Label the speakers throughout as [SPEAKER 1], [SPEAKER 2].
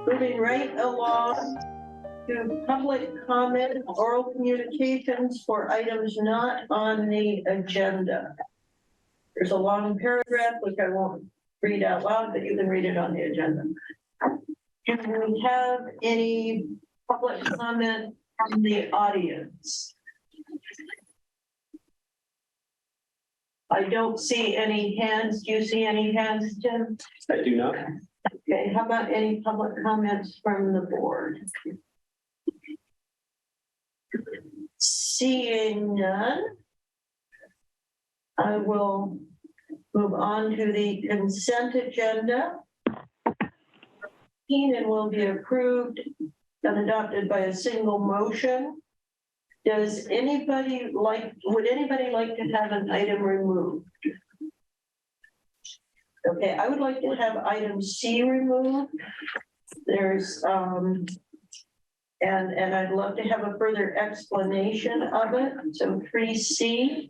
[SPEAKER 1] Moving right along to public comment, oral communications for items not on the agenda. There's a long paragraph, which I won't read out loud, but you can read it on the agenda. Do we have any public comment from the audience? I don't see any hands. Do you see any hands, Jim?
[SPEAKER 2] I do not.
[SPEAKER 1] Okay, how about any public comments from the board? Seeing none, I will move on to the consent agenda. And will be approved and adopted by a single motion. Would anybody like to have an item removed? Okay, I would like to have item C removed. There's, and I'd love to have a further explanation of it. So 3C,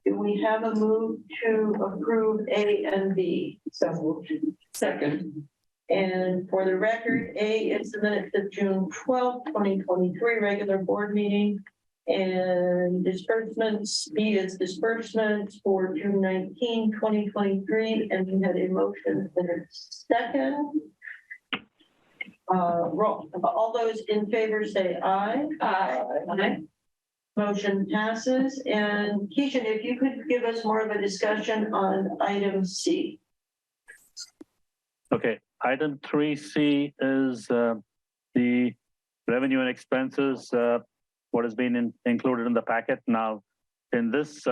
[SPEAKER 1] do we have a move to approve A and B? So moved.
[SPEAKER 2] Second.
[SPEAKER 1] And for the record, A is the minutes of June 12th, 2023, regular board meeting. And disbursements, B is disbursements for June 19, 2023. And we had a motion in a second. Roll. All those in favor say aye.
[SPEAKER 2] Aye.
[SPEAKER 1] Aye. Motion passes. And Keishan, if you could give us more of a discussion on item C.
[SPEAKER 3] Okay, item 3C is the revenue and expenses, what has been included in the packet. Now, in this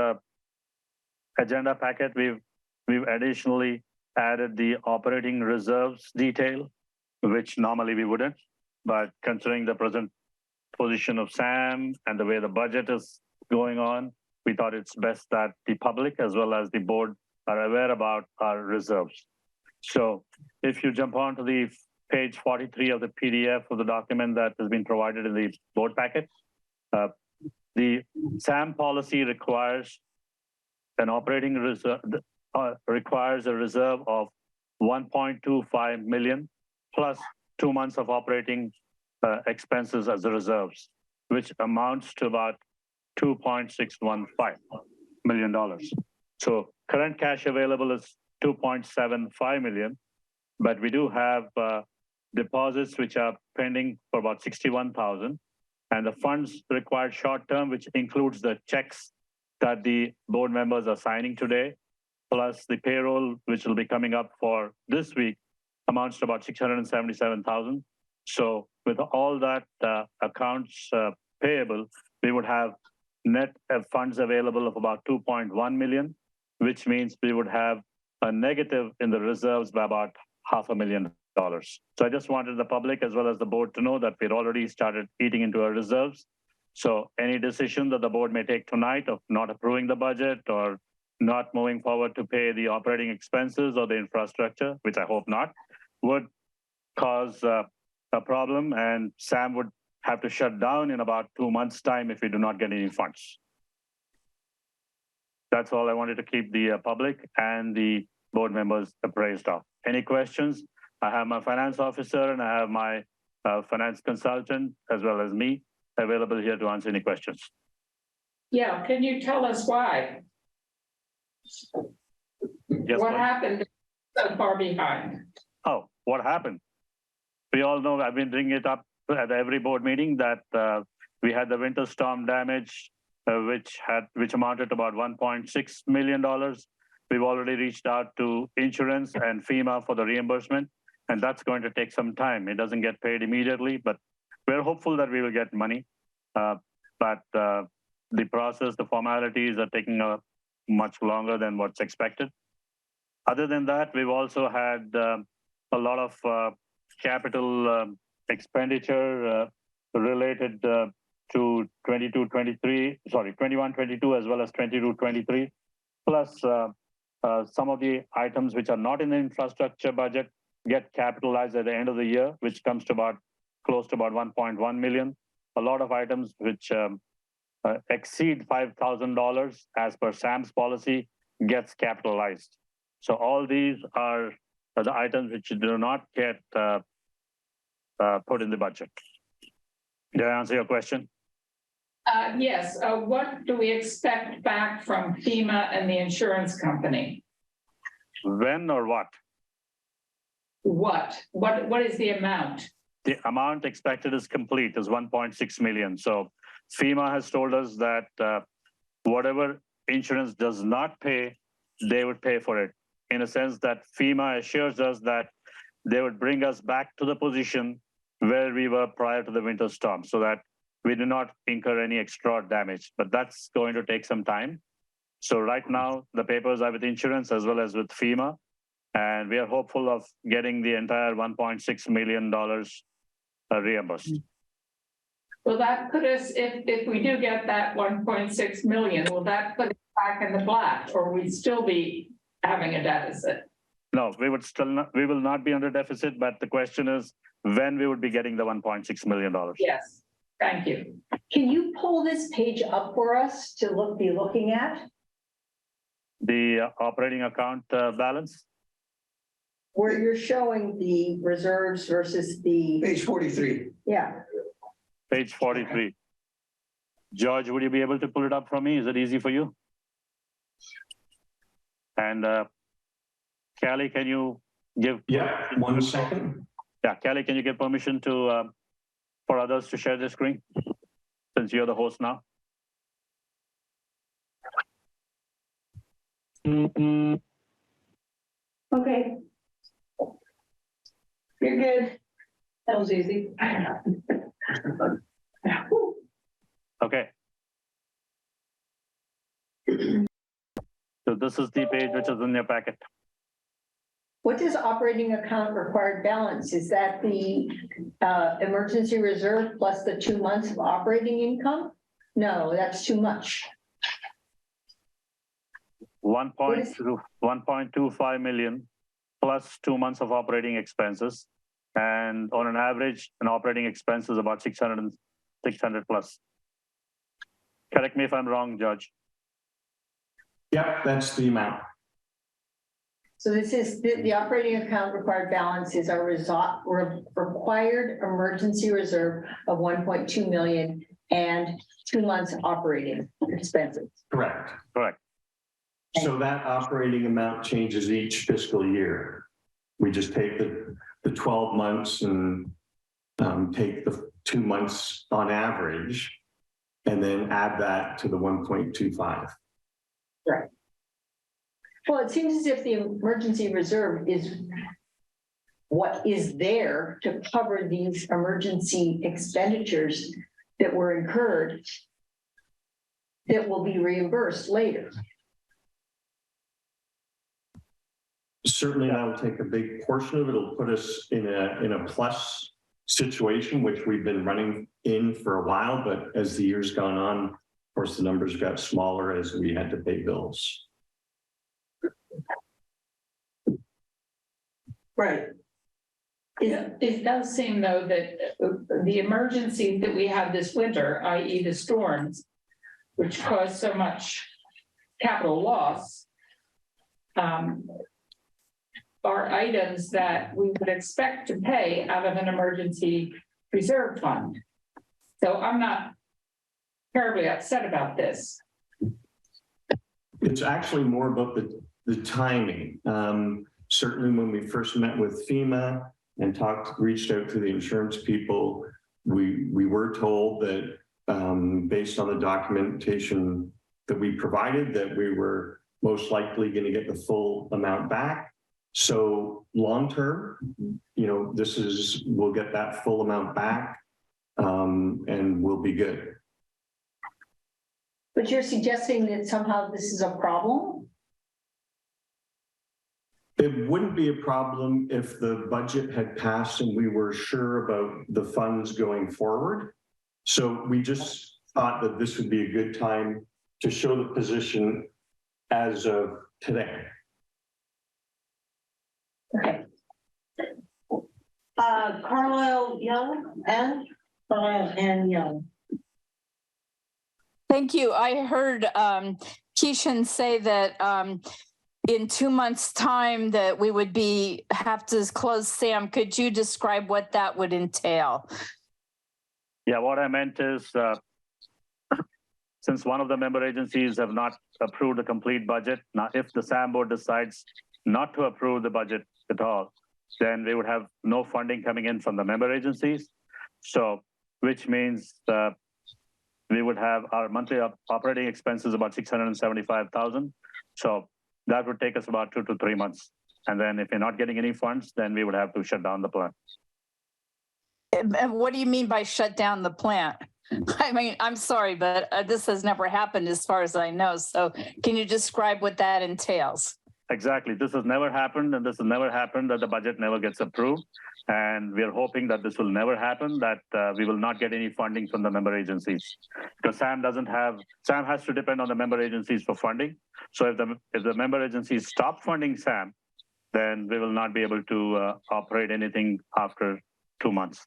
[SPEAKER 3] agenda packet, we've additionally added the operating reserves detail, which normally we wouldn't, but considering the present position of SAM and the way the budget is going on, we thought it's best that the public as well as the board are aware about our reserves. So if you jump on to the page 43 of the PDF of the document that has been provided in the board packet, the SAM policy requires an operating reserve, requires a reserve of 1.25 million plus 2 months of operating expenses as the reserves, which amounts to about $2.615 million. So current cash available is 2.75 million, but we do have deposits which are pending for about 61,000, and the funds required short term, which includes the checks that the board members are signing today, plus the payroll which will be coming up for this week, amounts to about 677,000. So with all that accounts payable, we would have net funds available of about 2.1 million, which means we would have a negative in the reserves by about $500,000. So I just wanted the public as well as the board to know that we'd already started eating into our reserves. So any decision that the board may take tonight of not approving the budget or not moving forward to pay the operating expenses or the infrastructure, which I hope not, would cause a problem, and SAM would have to shut down in about 2 months' time if we do not get any funds. That's all I wanted to keep the public and the board members appraised of. Any questions? I have my finance officer and I have my finance consultant as well as me available here to answer any questions.
[SPEAKER 4] Yeah, can you tell us why?
[SPEAKER 3] Yes,
[SPEAKER 4] what
[SPEAKER 3] please.
[SPEAKER 4] happened so far behind?
[SPEAKER 3] Oh, what happened? We all know, I've been bringing it up at every board meeting that we had the winter storm damage, which amounted to about $1.6 million. We've already reached out to insurance and FEMA for the reimbursement, and that's going to take some time. It doesn't get paid immediately, but we're hopeful that we will get money. But the process, the formalities are taking much longer than what's expected. Other than that, we've also had a lot of capital expenditure related to 21-22 as well as 22-23, plus some of the items which are not in the infrastructure budget get capitalized at the end of the year, which comes to about close to about 1.1 million. A lot of items which exceed $5,000 as per SAM's policy gets capitalized. So all these are the items which do not get put in the budget. Did I answer your question?
[SPEAKER 4] Yes, what do we expect back from FEMA and the insurance company?
[SPEAKER 3] When or what?
[SPEAKER 4] What is the amount?
[SPEAKER 3] The amount expected is complete, is 1.6 million. So FEMA has told us that whatever insurance does not pay, they would pay for it. In a sense that FEMA assures us that they would bring us back to the position where we were prior to the winter storm so that we do not incur any extra damage. But that's going to take some time. So right now, the papers are with insurance as well as with FEMA. And we are hopeful of getting the entire $1.6 million reimbursed.
[SPEAKER 4] Will that put us, if we do get that 1.6 million, will that put us back in the black, or will we still be having a deficit?
[SPEAKER 3] No, we will not be under deficit, but the question is when we would be getting the $1.6 million.
[SPEAKER 4] Yes, thank you.
[SPEAKER 5] Can you pull this page up for us to be looking at?
[SPEAKER 3] The operating account balance?
[SPEAKER 5] Where you're showing the reserves versus the,
[SPEAKER 2] Page 43.
[SPEAKER 5] yeah.
[SPEAKER 3] Page 43. George, would you be able to pull it up for me? Is it easy for you? And Callie, can you give?
[SPEAKER 6] Yeah, 1 second.
[SPEAKER 3] Yeah, Callie, can you give permission to for others to share the screen? Since you're the host now.
[SPEAKER 5] Okay. You're good. That was easy.
[SPEAKER 3] Okay. So this is the page which is in your packet.
[SPEAKER 5] What does operating account required balance? Is that the emergency reserve plus the 2 months of operating income? No, that's too much.
[SPEAKER 3] 1.25 million plus 2 months of operating expenses. And on an average, an operating expense is about 600 plus. Correct me if I'm wrong, George.
[SPEAKER 6] Yep, that's the amount.
[SPEAKER 5] So this is the operating account required balance is our required emergency reserve of 1.2 million and 2 months operating expenses.
[SPEAKER 6] Correct.
[SPEAKER 3] Correct.
[SPEAKER 6] So that operating amount changes each fiscal year. We just take the 12 months and take the 2 months on average, and then add that to the 1.25.
[SPEAKER 5] Right. Well, it seems as if the emergency reserve is what is there to cover these emergency expenditures that were incurred that will be reimbursed later.
[SPEAKER 6] Certainly that will take a big portion of it. It'll put us in a plus situation, which we've been running in for a while, but as the years gone on, of course, the numbers got smaller as we had to pay bills.
[SPEAKER 1] Right.
[SPEAKER 4] It does seem, though, that the emergencies that we have this winter, i.e. the storms, which caused so much capital loss, are items that we would expect to pay out of an emergency reserve fund. So I'm not terribly upset about this.
[SPEAKER 6] It's actually more about the timing. Certainly when we first met with FEMA and reached out to the insurance people, we were told that based on the documentation that we provided, that we were most likely going to get the full amount back. So long-term, we'll get that full amount back and we'll be good.
[SPEAKER 5] But you're suggesting that somehow this is a problem?
[SPEAKER 6] It wouldn't be a problem if the budget had passed and we were sure about the funds going forward. So we just thought that this would be a good time to show the position as of today.
[SPEAKER 5] Okay.
[SPEAKER 1] Carlisle Young and Young.
[SPEAKER 7] Thank you. I heard Keishan say that in 2 months' time that we would have to close. Sam, could you describe what that would entail?
[SPEAKER 3] Yeah, what I meant is, since one of the member agencies have not approved the complete budget, now if the SAM board decides not to approve the budget at all, then we would have no funding coming in from the member agencies. So, which means we would have our monthly operating expenses about 675,000. So that would take us about 2 to 3 months. And then if we're not getting any funds, then we would have to shut down the plant.
[SPEAKER 7] And what do you mean by shut down the plant? I mean, I'm sorry, but this has never happened as far as I know. So can you describe what that entails?
[SPEAKER 3] Exactly. This has never happened, and this has never happened that the budget never gets approved. And we are hoping that this will never happen, that we will not get any funding from the member agencies. Because SAM has to depend on the member agencies for funding. So if the member agencies stop funding SAM, then we will not be able to operate anything after 2 months.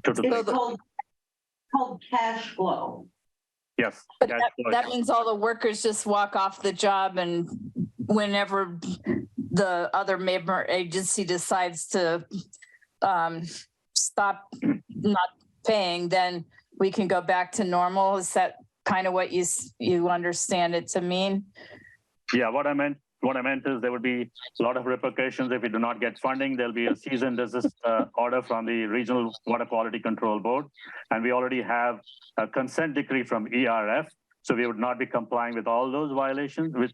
[SPEAKER 1] It's called cash flow.
[SPEAKER 3] Yes.
[SPEAKER 7] But that means all the workers just walk off the job, and whenever the other member agency decides to stop not paying, then we can go back to normal. Is that kind of what you understand it to mean?
[SPEAKER 3] Yeah, what I meant is there would be a lot of repercussions if we do not get funding. There'll be a cease and desist order from the Regional Water Quality Control Board. And we already have a consent decree from ERF. So we would not be complying with all those violations, with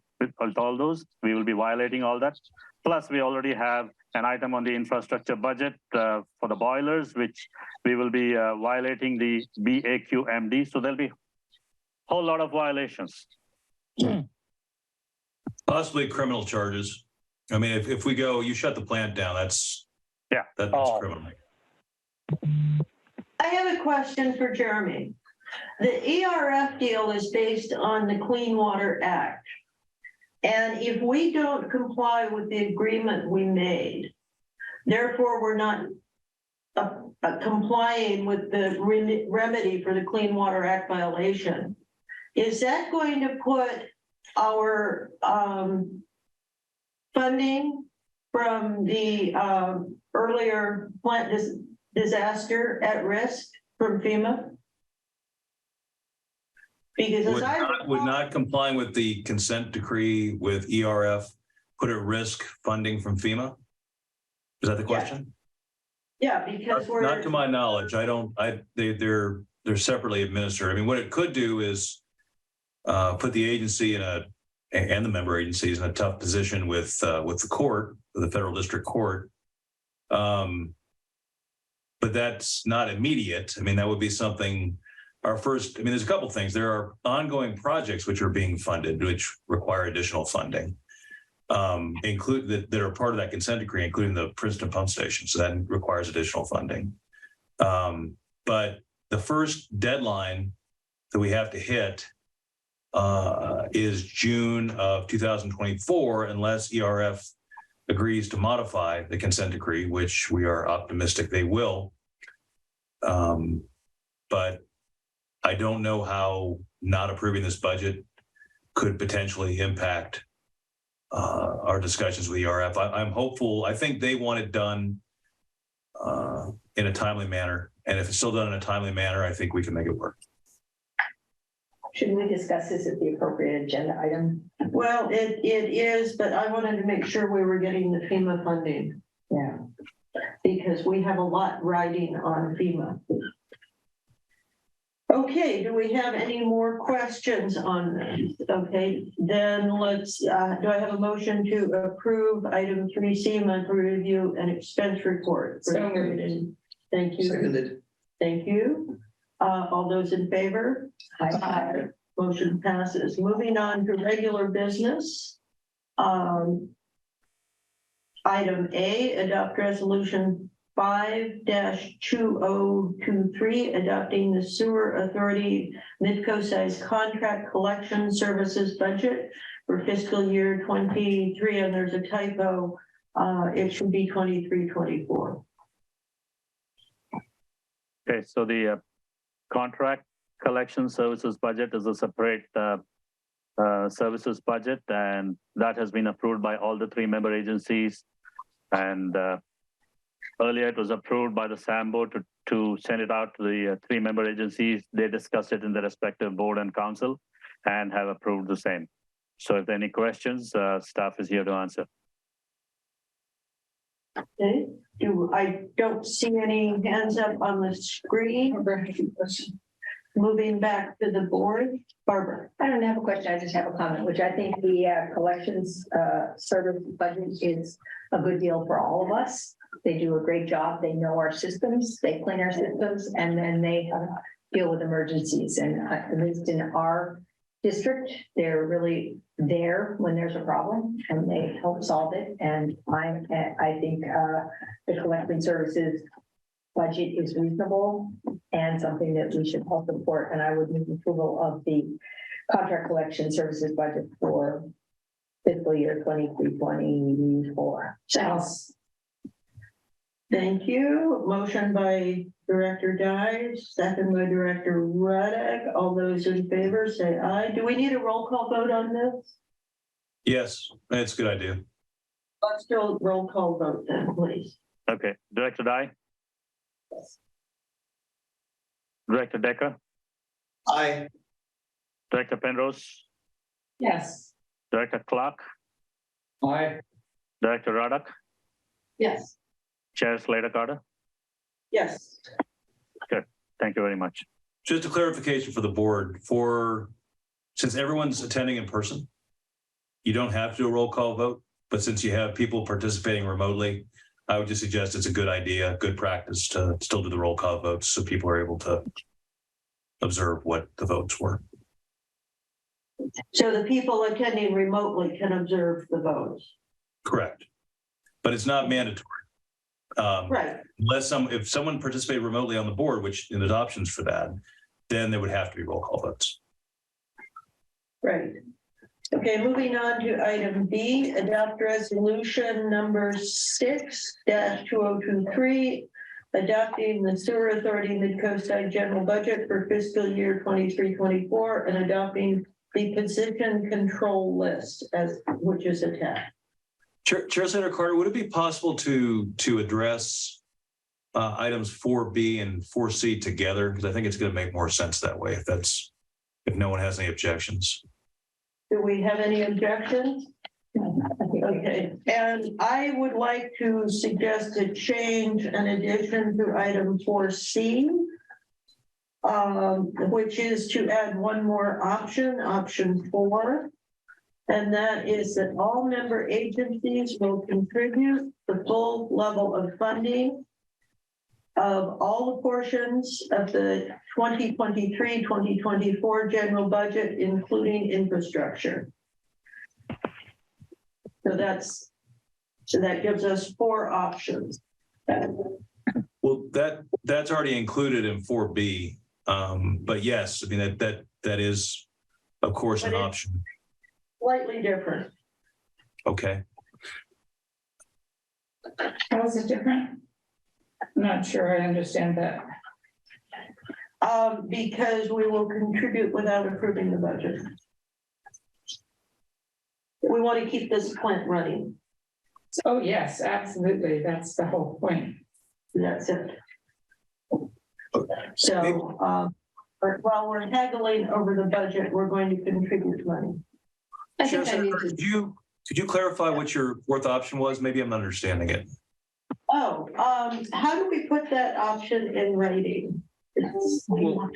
[SPEAKER 3] all those. We will be violating all that. Plus, we already have an item on the infrastructure budget for the boilers, which we will be violating the BAQMD. So there'll be a whole lot of violations.
[SPEAKER 8] Possibly criminal charges. I mean, if we go, you shut the plant down, that's criminal.
[SPEAKER 1] I have a question for Jeremy. The ERF deal is based on the Clean Water Act. And if we don't comply with the agreement we made, therefore we're not complying with the remedy for the Clean Water Act violation, is that going to put our funding from the earlier plant disaster at risk from FEMA? Because
[SPEAKER 8] would not complying with the consent decree with ERF put at risk funding from FEMA? Is that the question?
[SPEAKER 1] Yeah, because we're
[SPEAKER 8] not to my knowledge. They're separately administered. I mean, what it could do is put the agency and the member agencies in a tough position with the court, the federal district court. But that's not immediate. I mean, that would be something. There's a couple things. There are ongoing projects which are being funded, which require additional funding, that are part of that consent decree, including the Princeton pump station. So that requires additional funding. But the first deadline that we have to hit is June of 2024, unless ERF agrees to modify the consent decree, which we are optimistic they will. But I don't know how not approving this budget could potentially impact our discussions with ERF. I'm hopeful. I think they want it done in a timely manner. And if it's still done in a timely manner, I think we can make it work.
[SPEAKER 5] Should we discuss this at the appropriate agenda item?
[SPEAKER 1] Well, it is, but I wanted to make sure we were getting the FEMA funding.
[SPEAKER 5] Yeah.
[SPEAKER 1] Because we have a lot riding on FEMA. Okay, do we have any more questions on this? Okay, then let's, do I have a motion to approve item 3C, monthly review and expense report?
[SPEAKER 4] So moved.
[SPEAKER 1] Thank you.
[SPEAKER 2] Seconded.
[SPEAKER 1] Thank you. All those in favor?
[SPEAKER 5] Aye.
[SPEAKER 1] Motion passes. Moving on to regular business. Item A, adopt resolution 5-2023, adopting the Sewer Authority Midcoastside contract collection services budget for fiscal year 23, and there's a typo. It should be 23-24.
[SPEAKER 3] Okay, so the contract collection services budget is a separate services budget, and that has been approved by all the 3 member agencies. And earlier it was approved by the SAMBO to send it out to the 3 member agencies. They discussed it in the respective board and council and have approved the same. So if there are any questions, staff is here to answer.
[SPEAKER 1] Okay, I don't see any hands up on the screen. Moving back to the board, Barbara.
[SPEAKER 5] I don't have a question, I just have a comment, which I think the collections service budget is a good deal for all of us. They do a great job. They know our systems, they clean our systems, and then they deal with emergencies. And at least in our district, they're really there when there's a problem and they help solve it. And I think the collection services budget is reasonable and something that we should all support. And I would move approval of the contract collection services budget for fiscal year 23-24.
[SPEAKER 1] Thank you. Motion by Director Dives, second by Director Ruddick. All those in favor say aye. Do we need a roll call vote on this?
[SPEAKER 8] Yes, that's a good idea.
[SPEAKER 1] Let's do a roll call vote then, please.
[SPEAKER 3] Okay, Director Dye? Director Decker?
[SPEAKER 2] Aye.
[SPEAKER 3] Director Penrose?
[SPEAKER 4] Yes.
[SPEAKER 3] Director Clark?
[SPEAKER 2] Aye.
[SPEAKER 3] Director Ruddock?
[SPEAKER 1] Yes.
[SPEAKER 3] Chair Slater Carter?
[SPEAKER 1] Yes.
[SPEAKER 3] Thank you very much.
[SPEAKER 8] Just a clarification for the board, since everyone's attending in person, you don't have to do a roll call vote, but since you have people participating remotely, I would just suggest it's a good idea, good practice to still do the roll call votes so people are able to observe what the votes were.
[SPEAKER 1] So the people attending remotely can observe the votes.
[SPEAKER 8] Correct. But it's not mandatory.
[SPEAKER 1] Right.
[SPEAKER 8] If someone participated remotely on the board, which there's options for that, then there would have to be roll call votes.
[SPEAKER 1] Right. Okay, moving on to item B, adopt resolution number 6-2023, adopting the Sewer Authority Midcoastside general budget for fiscal year 23-24 and adopting the position control list which is attached.
[SPEAKER 8] Chair Senator Carter, would it be possible to address items 4B and 4C together? Because I think it's going to make more sense that way if no one has any objections.
[SPEAKER 1] Do we have any objections? Okay, and I would like to suggest a change, an addition to item 4C, which is to add one more option, option 4. And that is that all member agencies will contribute the full level of funding of all the portions of the 2023-2024 general budget, including infrastructure. So that gives us 4 options.
[SPEAKER 8] Well, that's already included in 4B, but yes, I mean that is, of course, an option.
[SPEAKER 1] Slightly different.
[SPEAKER 8] Okay.
[SPEAKER 4] How is it different? I'm not sure I understand that.
[SPEAKER 1] Because we will contribute without approving the budget. We want to keep this plant running.
[SPEAKER 4] Oh, yes, absolutely. That's the whole point.
[SPEAKER 1] That's it. So while we're haggling over the budget, we're going to contribute money.
[SPEAKER 8] Chair Senator, could you clarify what your 4th option was? Maybe I'm not understanding it.
[SPEAKER 1] Oh, how do we put that option in writing? It's
[SPEAKER 9] Not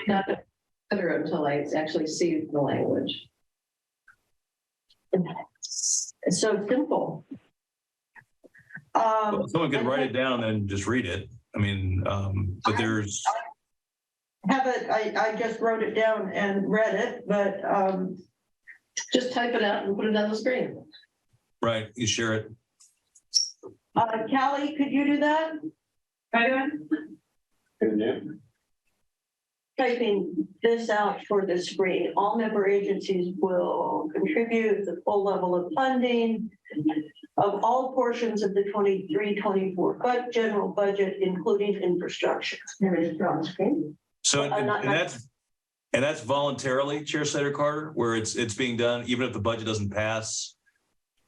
[SPEAKER 9] until I actually see the language.
[SPEAKER 1] so simple.
[SPEAKER 8] Well, someone could write it down and just read it. I mean, but there's.
[SPEAKER 1] I just wrote it down and read it, but
[SPEAKER 9] Just type it out and put it on the screen.
[SPEAKER 8] Right, you share it.
[SPEAKER 1] Callie, could you do that? Typing this out for the screen. All member agencies will contribute the full level of funding of all portions of the 23-24 general budget, including infrastructure.
[SPEAKER 8] So and And that's voluntarily, Chair Slater Carter, where it's being done, even if the budget doesn't pass,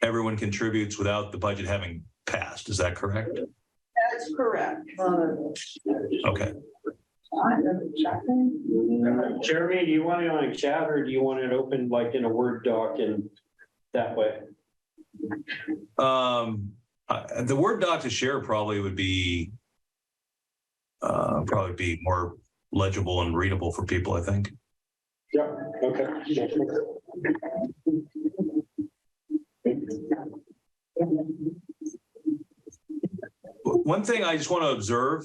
[SPEAKER 8] everyone contributes without the budget having passed. Is that correct?
[SPEAKER 1] That's correct.
[SPEAKER 8] Okay.
[SPEAKER 2] Jeremy, do you want it on a chat or do you want it open like in a Word doc and that way?
[SPEAKER 8] The Word doc to share probably would be more legible and readable for people, I think.
[SPEAKER 2] Yeah, okay.
[SPEAKER 8] One thing I just want to observe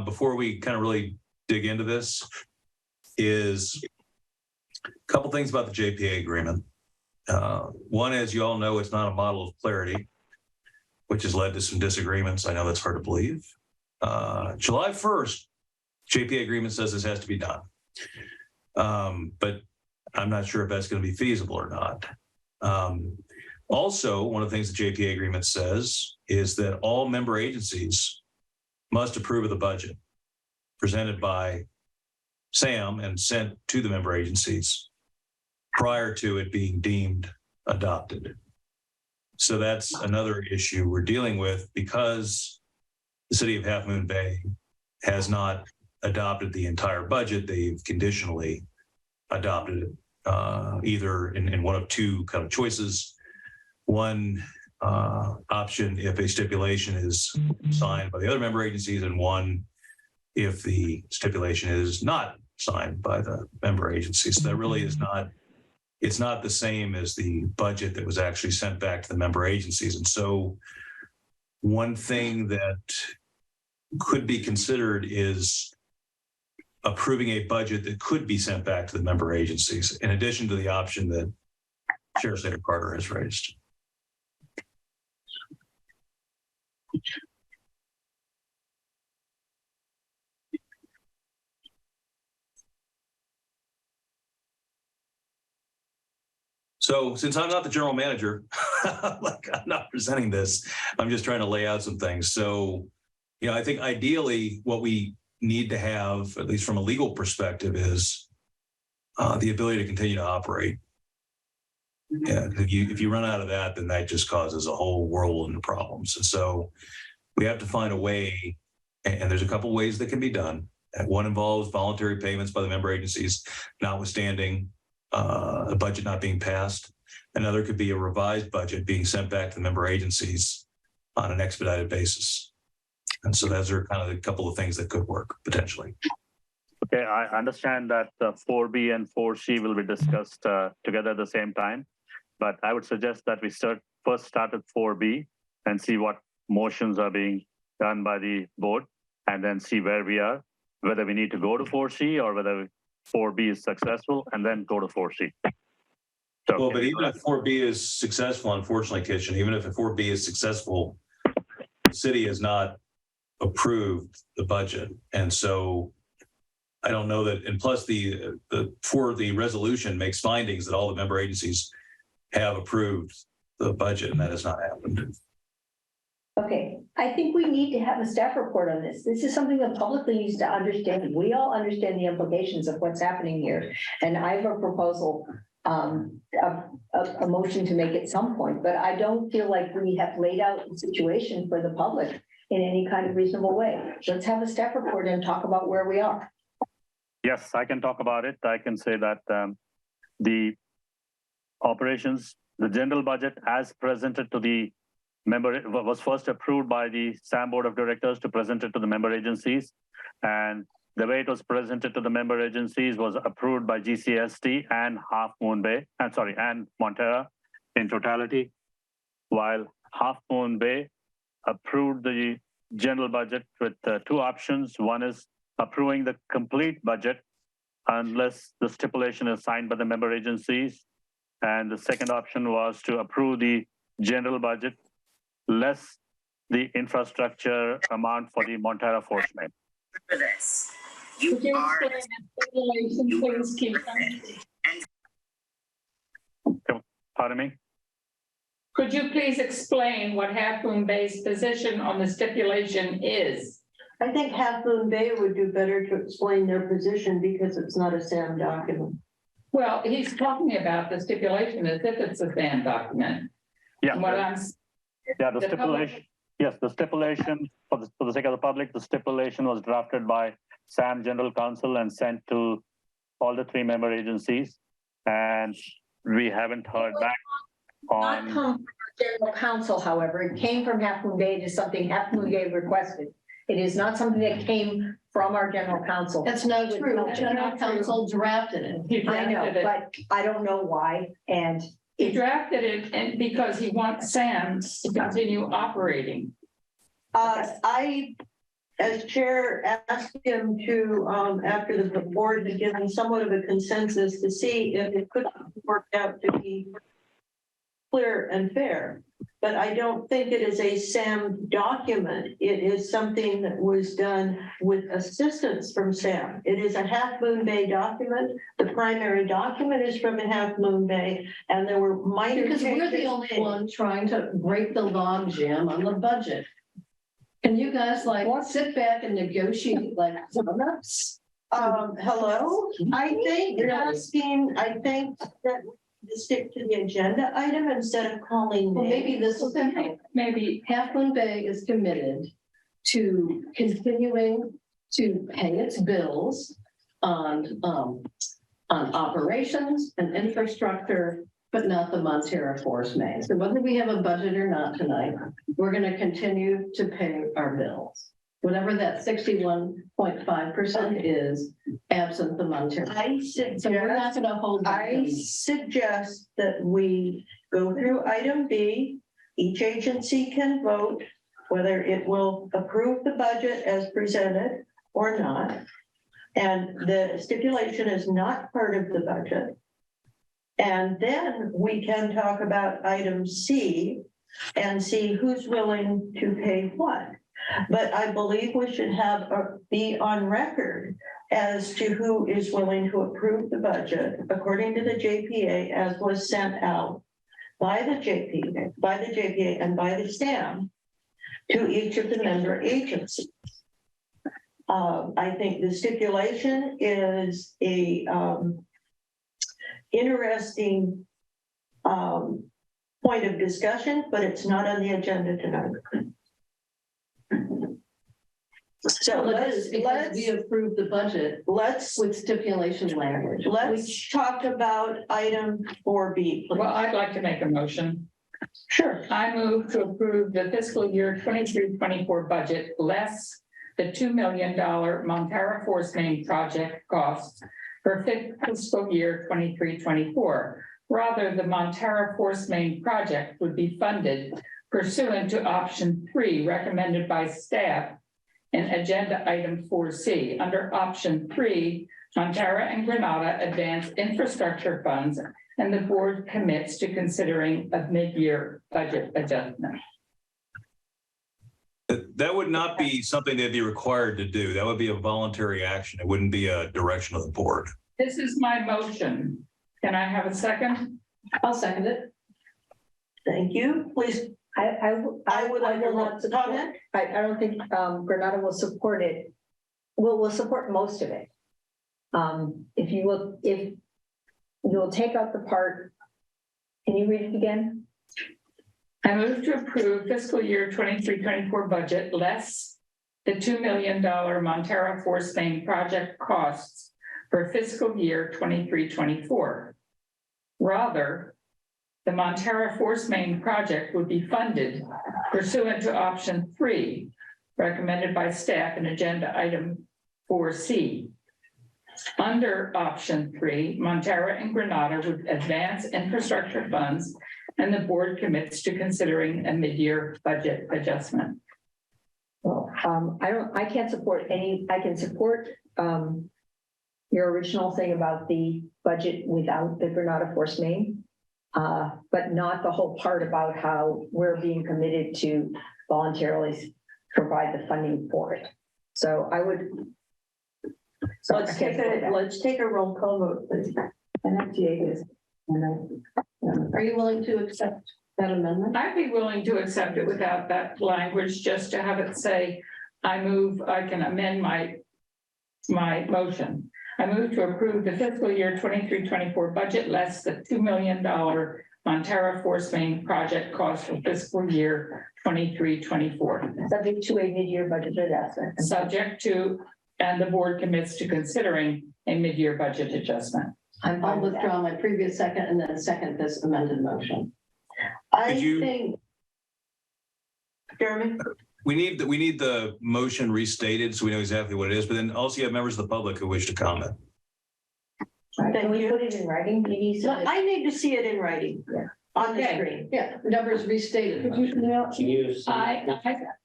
[SPEAKER 8] before we kind of really dig into this is a couple things about the JPA agreement. One, as you all know, it's not a model of clarity, which has led to some disagreements. I know that's hard to believe. July 1st, JPA agreement says this has to be done. But I'm not sure if that's going to be feasible or not. Also, one of the things the JPA agreement says is that all member agencies must approve of the budget presented by SAM and sent to the member agencies prior to it being deemed adopted. So that's another issue we're dealing with because the city of Half Moon Bay has not adopted the entire budget. They've conditionally adopted it, either in one of two kind of choices. One option if a stipulation is signed by the other member agencies, and one if the stipulation is not signed by the member agencies. So that really is not, it's not the same as the budget that was actually sent back to the member agencies. And so one thing that could be considered is approving a budget that could be sent back to the member agencies, in addition to the option that Chair Slater Carter has raised. So since I'm not the general manager, like I'm not presenting this, I'm just trying to lay out some things. So, you know, I think ideally what we need to have, at least from a legal perspective, is the ability to continue to operate. Yeah, if you run out of that, then that just causes a whole whirlwind of problems. And so we have to find a way, and there's a couple of ways that can be done. One involves voluntary payments by the member agencies, notwithstanding a budget not being passed. Another could be a revised budget being sent back to the member agencies on an expedited basis. And so those are kind of a couple of things that could work potentially.
[SPEAKER 3] Okay, I understand that 4B and 4C will be discussed together at the same time, but I would suggest that we first start at 4B and see what motions are being done by the board, and then see where we are, whether we need to go to 4C or whether 4B is successful, and then go to 4C. So,
[SPEAKER 8] well, but even if 4B is successful, unfortunately, Kitchen, even if 4B is successful, the city has not approved the budget. And so I don't know that, and plus the resolution makes findings that all the member agencies have approved the budget, and that has not happened.
[SPEAKER 5] Okay, I think we need to have a staff report on this. This is something the public needs to understand. We all understand the implications of what's happening here. And I have a proposal, a motion to make at some point, but I don't feel like we have laid out the situation for the public in any kind of reasonable way. Let's have a staff report and talk about where we are.
[SPEAKER 3] yes, I can talk about it. I can say that the operations, the general budget as presented to the member was first approved by the SAM Board of Directors to present it to the member agencies. And the way it was presented to the member agencies was approved by GCST and Half Moon Bay, and Montara in totality, while Half Moon Bay approved the general budget with two options. One is approving the complete budget unless the stipulation is signed by the member agencies. And the second option was to approve the general budget less the infrastructure amount for the Montara Force Main.
[SPEAKER 10] For this,
[SPEAKER 4] Could you
[SPEAKER 10] are
[SPEAKER 4] explain the stipulation, please, Keith?
[SPEAKER 3] Pardon me?
[SPEAKER 4] Could you please explain what Half Moon Bay's position on the stipulation is?
[SPEAKER 1] I think Half Moon Bay would do better to explain their position because it's not a SAM document.
[SPEAKER 4] Well, he's talking about the stipulation as if it's a SAM document.
[SPEAKER 3] Yeah.
[SPEAKER 4] And what I'm,
[SPEAKER 3] Yeah, the
[SPEAKER 4] the public-
[SPEAKER 3] stipulation, yes, the stipulation, for the sake of the public, the stipulation was drafted by SAM General Counsel and sent to all the 3 member agencies. And we haven't heard back
[SPEAKER 5] Not
[SPEAKER 3] on,
[SPEAKER 5] come from our general counsel, however, it came from Half Moon Bay, it is something Half Moon Bay requested. It is not something that came from our general counsel.
[SPEAKER 9] That's not true. General counsel drafted it.
[SPEAKER 4] he
[SPEAKER 5] I know,
[SPEAKER 4] drafted it.
[SPEAKER 5] but I don't know why, and
[SPEAKER 4] He drafted it and because he wants SAM to continue operating.
[SPEAKER 1] I, as chair, asked him to, after the board had given somewhat of a consensus to see if it could work out to be clear and fair. But I don't think it is a SAM document. It is something that was done with assistance from SAM. It is a Half Moon Bay document. The primary document is from a Half Moon Bay, and there were minor
[SPEAKER 9] Because we're the
[SPEAKER 1] changes
[SPEAKER 9] only
[SPEAKER 1] made.
[SPEAKER 9] one trying to break the log jam on the budget. And you guys like sit back and negotiate like nuts.
[SPEAKER 1] Hello, I think that we stick to the agenda item instead of calling
[SPEAKER 9] Well,
[SPEAKER 1] names.
[SPEAKER 9] maybe this will be,
[SPEAKER 4] Maybe
[SPEAKER 9] Half Moon Bay is committed to continuing to pay its bills on operations and infrastructure, but not the Montero Force Main. So whether we have a budget or not tonight, we're going to continue to pay our bills. Whatever that 61.5% is, absent the Montero. So we're not going to hold.
[SPEAKER 1] I suggest that we go through item B. Each agency can vote whether it will approve the budget as presented or not. And the stipulation is not part of the budget. And then we can talk about item C and see who's willing to pay what. But I believe we should be on record as to who is willing to approve the budget according to the JPA as was sent out by the JPA and by the SAM to each of the member agencies. I think the stipulation is a interesting point of discussion, but it's not on the agenda tonight. So
[SPEAKER 9] Well, it is because we
[SPEAKER 1] let's
[SPEAKER 9] approved the budget with stipulation language.
[SPEAKER 1] let's talk about item 4B, please.
[SPEAKER 4] well, I'd like to make a motion.
[SPEAKER 1] Sure.
[SPEAKER 4] I move to approve the fiscal year 23-24 budget less the $2 million Montero Force Main project costs for fiscal year 23-24. Rather, the Montero Force Main project would be funded pursuant to option 3 recommended by staff in agenda item 4C. Under option 3, Montero and Granada advance infrastructure funds, and the board commits to considering a mid-year budget adjustment.
[SPEAKER 8] That would not be something they'd be required to do. That would be a voluntary action. It wouldn't be a direction of the board.
[SPEAKER 4] This is my motion. Can I have a second?
[SPEAKER 9] I'll second it.
[SPEAKER 1] Thank you. Please, I would like to comment.
[SPEAKER 5] I don't think Granada will support it. We'll support most of it. If you'll take out the part, can you read it again?
[SPEAKER 4] I move to approve fiscal year 23-24 budget less the $2 million Montero Force Main project costs for fiscal year 23-24. Rather, the Montero Force Main project would be funded pursuant to option 3 recommended by staff in agenda item 4C. Under option 3, Montero and Granada would advance infrastructure funds, and the board commits to considering a mid-year budget adjustment.
[SPEAKER 5] Well, I can't support I can support your original thing about the budget without the Granada Force Main, but not the whole part about how we're being committed to voluntarily provide the funding for it. So I would. So
[SPEAKER 1] Let's take a roll call vote, please.
[SPEAKER 9] Are you willing to accept that amendment?
[SPEAKER 4] I'd be willing to accept it without that language, just to have it say, I can amend my motion. I move to approve the fiscal year 23-24 budget less the $2 million Montara Force Main project cost for fiscal year 23-24.
[SPEAKER 5] Subject to a mid-year budget adjustment.
[SPEAKER 4] Subject to, and the board commits to considering a mid-year budget adjustment.
[SPEAKER 9] I'll withdraw my previous second and then second this amended motion.
[SPEAKER 1] I
[SPEAKER 8] Could you-
[SPEAKER 1] think. Jeremy?
[SPEAKER 8] We need the motion restated so we know exactly what it is, but then also you have members of the public who wish to comment.
[SPEAKER 5] Can we put it in writing, maybe? So that-
[SPEAKER 1] I need to see it in writing.
[SPEAKER 5] Yeah.
[SPEAKER 1] On the
[SPEAKER 9] Okay.
[SPEAKER 1] screen.
[SPEAKER 9] Yeah, numbers restated.
[SPEAKER 4] Could you email?
[SPEAKER 2] Can you see?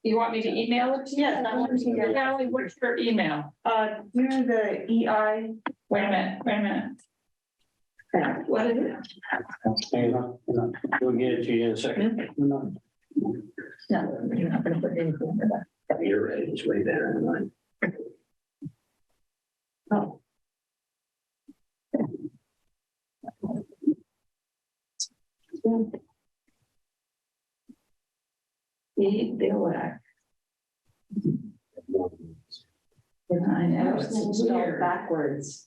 [SPEAKER 4] You want me to email it to you?
[SPEAKER 1] Yes, I want to email it.
[SPEAKER 4] Callie, what's your email?
[SPEAKER 1] Through the EI.
[SPEAKER 4] Wait a minute. What is it?
[SPEAKER 2] Hang on. We'll get it to you in a second.
[SPEAKER 5] No, you're not gonna put it in.
[SPEAKER 2] You're right, it's way better than mine.
[SPEAKER 5] Oh.
[SPEAKER 4] I know, it's
[SPEAKER 5] Spelled
[SPEAKER 4] weird.
[SPEAKER 5] backwards.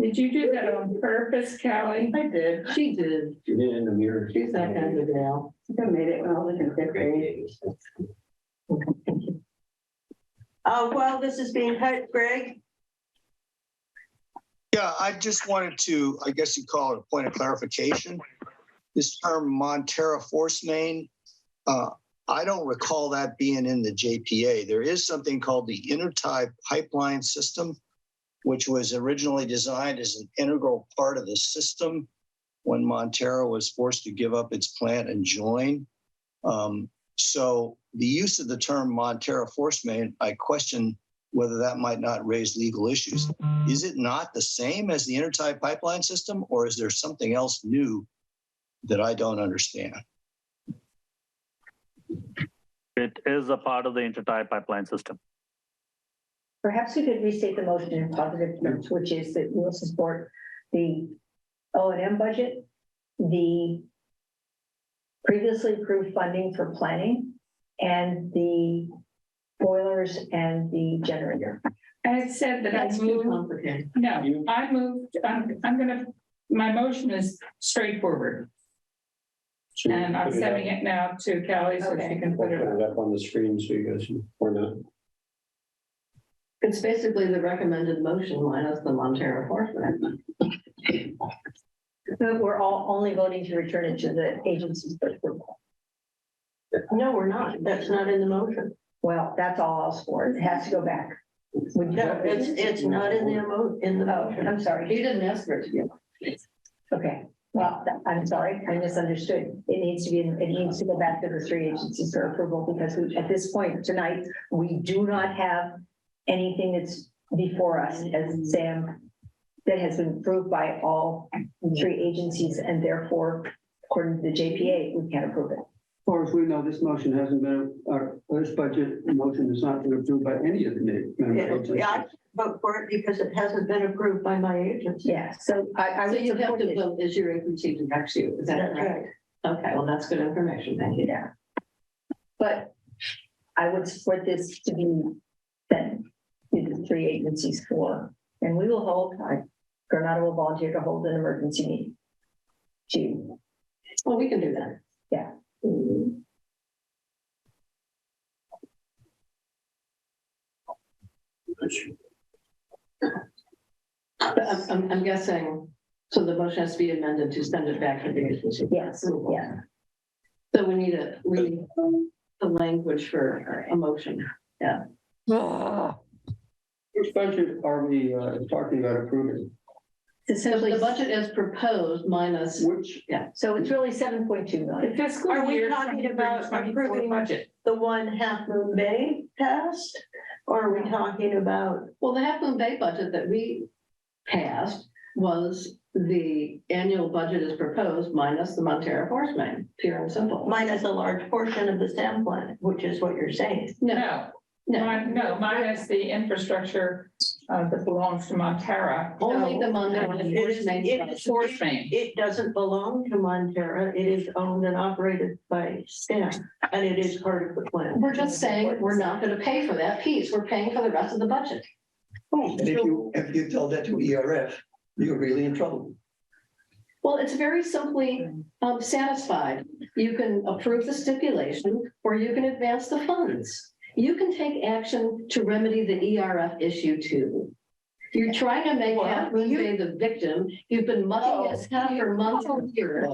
[SPEAKER 4] Did you do that on purpose, Callie?
[SPEAKER 9] I did. She did.
[SPEAKER 2] You did it in the mirror.
[SPEAKER 9] She's that kind of gal. I made it when I was in fifth grade.
[SPEAKER 1] While this is being typed, Greg,
[SPEAKER 10] Yeah, I just wanted to, I guess you'd call it a point of clarification. This term Montara Force Main, I don't recall that being in the JPA. There is something called the Intertie Pipeline System, which was originally designed as an integral part of the system when Montara was forced to give up its plant and join. So the use of the term Montara Force Main, I question whether that might not raise legal issues. Is it not the same as the Intertie Pipeline System, or is there something else new that I don't understand?
[SPEAKER 3] It is a part of the Intertie pipeline system.
[SPEAKER 5] Perhaps we could restate the motion in positive terms, which is that we will support the O&M budget, the previously approved funding for planning, and the boilers and the generator.
[SPEAKER 4] I said that I
[SPEAKER 9] That's too
[SPEAKER 4] moved,
[SPEAKER 9] complicated.
[SPEAKER 4] no, I moved, my motion is straightforward. And I'm sending it now to Callie so she can put it
[SPEAKER 2] Put it up on the screen so you guys, or not.
[SPEAKER 9] It's basically the recommended motion minus the Montara Force Main.
[SPEAKER 5] But we're all only voting to return it to the agencies for approval.
[SPEAKER 1] no, we're not. That's not in the motion.
[SPEAKER 5] Well, that's all else for it. It has to go back. Would you-
[SPEAKER 1] No, it's not in the motion.
[SPEAKER 5] I'm sorry.
[SPEAKER 9] He didn't ask for it to be.
[SPEAKER 5] Okay, well, I'm sorry, I misunderstood. It needs to go back to the three agencies for approval because at this point tonight, we do not have anything that's before us, as Sam, that has been approved by all three agencies, and therefore, according to the JPA, we can't approve it.
[SPEAKER 11] As far as we know, this motion hasn't been, this budget motion has not been approved by any of the member agencies.
[SPEAKER 1] Yeah, I vote for it because it hasn't been approved by my agency.
[SPEAKER 5] Yeah, so I
[SPEAKER 9] So
[SPEAKER 5] would
[SPEAKER 9] you have
[SPEAKER 5] support
[SPEAKER 9] to
[SPEAKER 5] it.
[SPEAKER 9] vote as your agency directs you. Is that
[SPEAKER 1] That's
[SPEAKER 9] right?
[SPEAKER 1] right.
[SPEAKER 9] Okay, well, that's good information. Thank you.
[SPEAKER 5] Yeah. But I would support this to be sent to the three agencies for, and we will hold, Granada will volunteer to hold an emergency meeting. To,
[SPEAKER 9] Well, we can do that.
[SPEAKER 5] yeah.
[SPEAKER 9] But I'm guessing, so the motion has to be amended to send it back to the agency.
[SPEAKER 5] Yes, yeah.
[SPEAKER 9] So we need the language for a motion. Yeah.
[SPEAKER 11] Which budget are we talking about approving?
[SPEAKER 5] It's
[SPEAKER 9] So
[SPEAKER 5] essentially,
[SPEAKER 9] the budget as proposed minus,
[SPEAKER 11] Which,
[SPEAKER 5] so it's really 7.2 million.
[SPEAKER 4] The fiscal
[SPEAKER 1] Are we
[SPEAKER 4] year
[SPEAKER 1] talking about
[SPEAKER 4] 23-24
[SPEAKER 1] approving-
[SPEAKER 4] budget.
[SPEAKER 1] The one Half Moon Bay passed, or are we talking about?
[SPEAKER 9] well, the Half Moon Bay budget that we passed was the annual budget as proposed minus the Montara Force Main, pure and simple.
[SPEAKER 1] Minus a large portion of the SAM plan, which is what you're saying.
[SPEAKER 9] No,
[SPEAKER 4] No, minus the infrastructure that belongs to Montara.
[SPEAKER 9] Only the Montero
[SPEAKER 1] It
[SPEAKER 9] Force
[SPEAKER 1] is-
[SPEAKER 9] Main
[SPEAKER 1] it
[SPEAKER 9] project.
[SPEAKER 1] is-
[SPEAKER 4] Force main.
[SPEAKER 1] It doesn't belong to Montera. It is owned and operated by staff, and it is part of the plan.
[SPEAKER 9] We're just saying, we're not gonna pay for that piece. We're paying for the rest of the budget.
[SPEAKER 12] And if you tell that to ERF, you're really in trouble.
[SPEAKER 9] Well, it's very simply satisfied. You can approve the stipulation or you can advance the funds. You can take action to remedy the ERF issue too. You're trying to make Half Moon Bay the victim. You've been mucking us for months and years.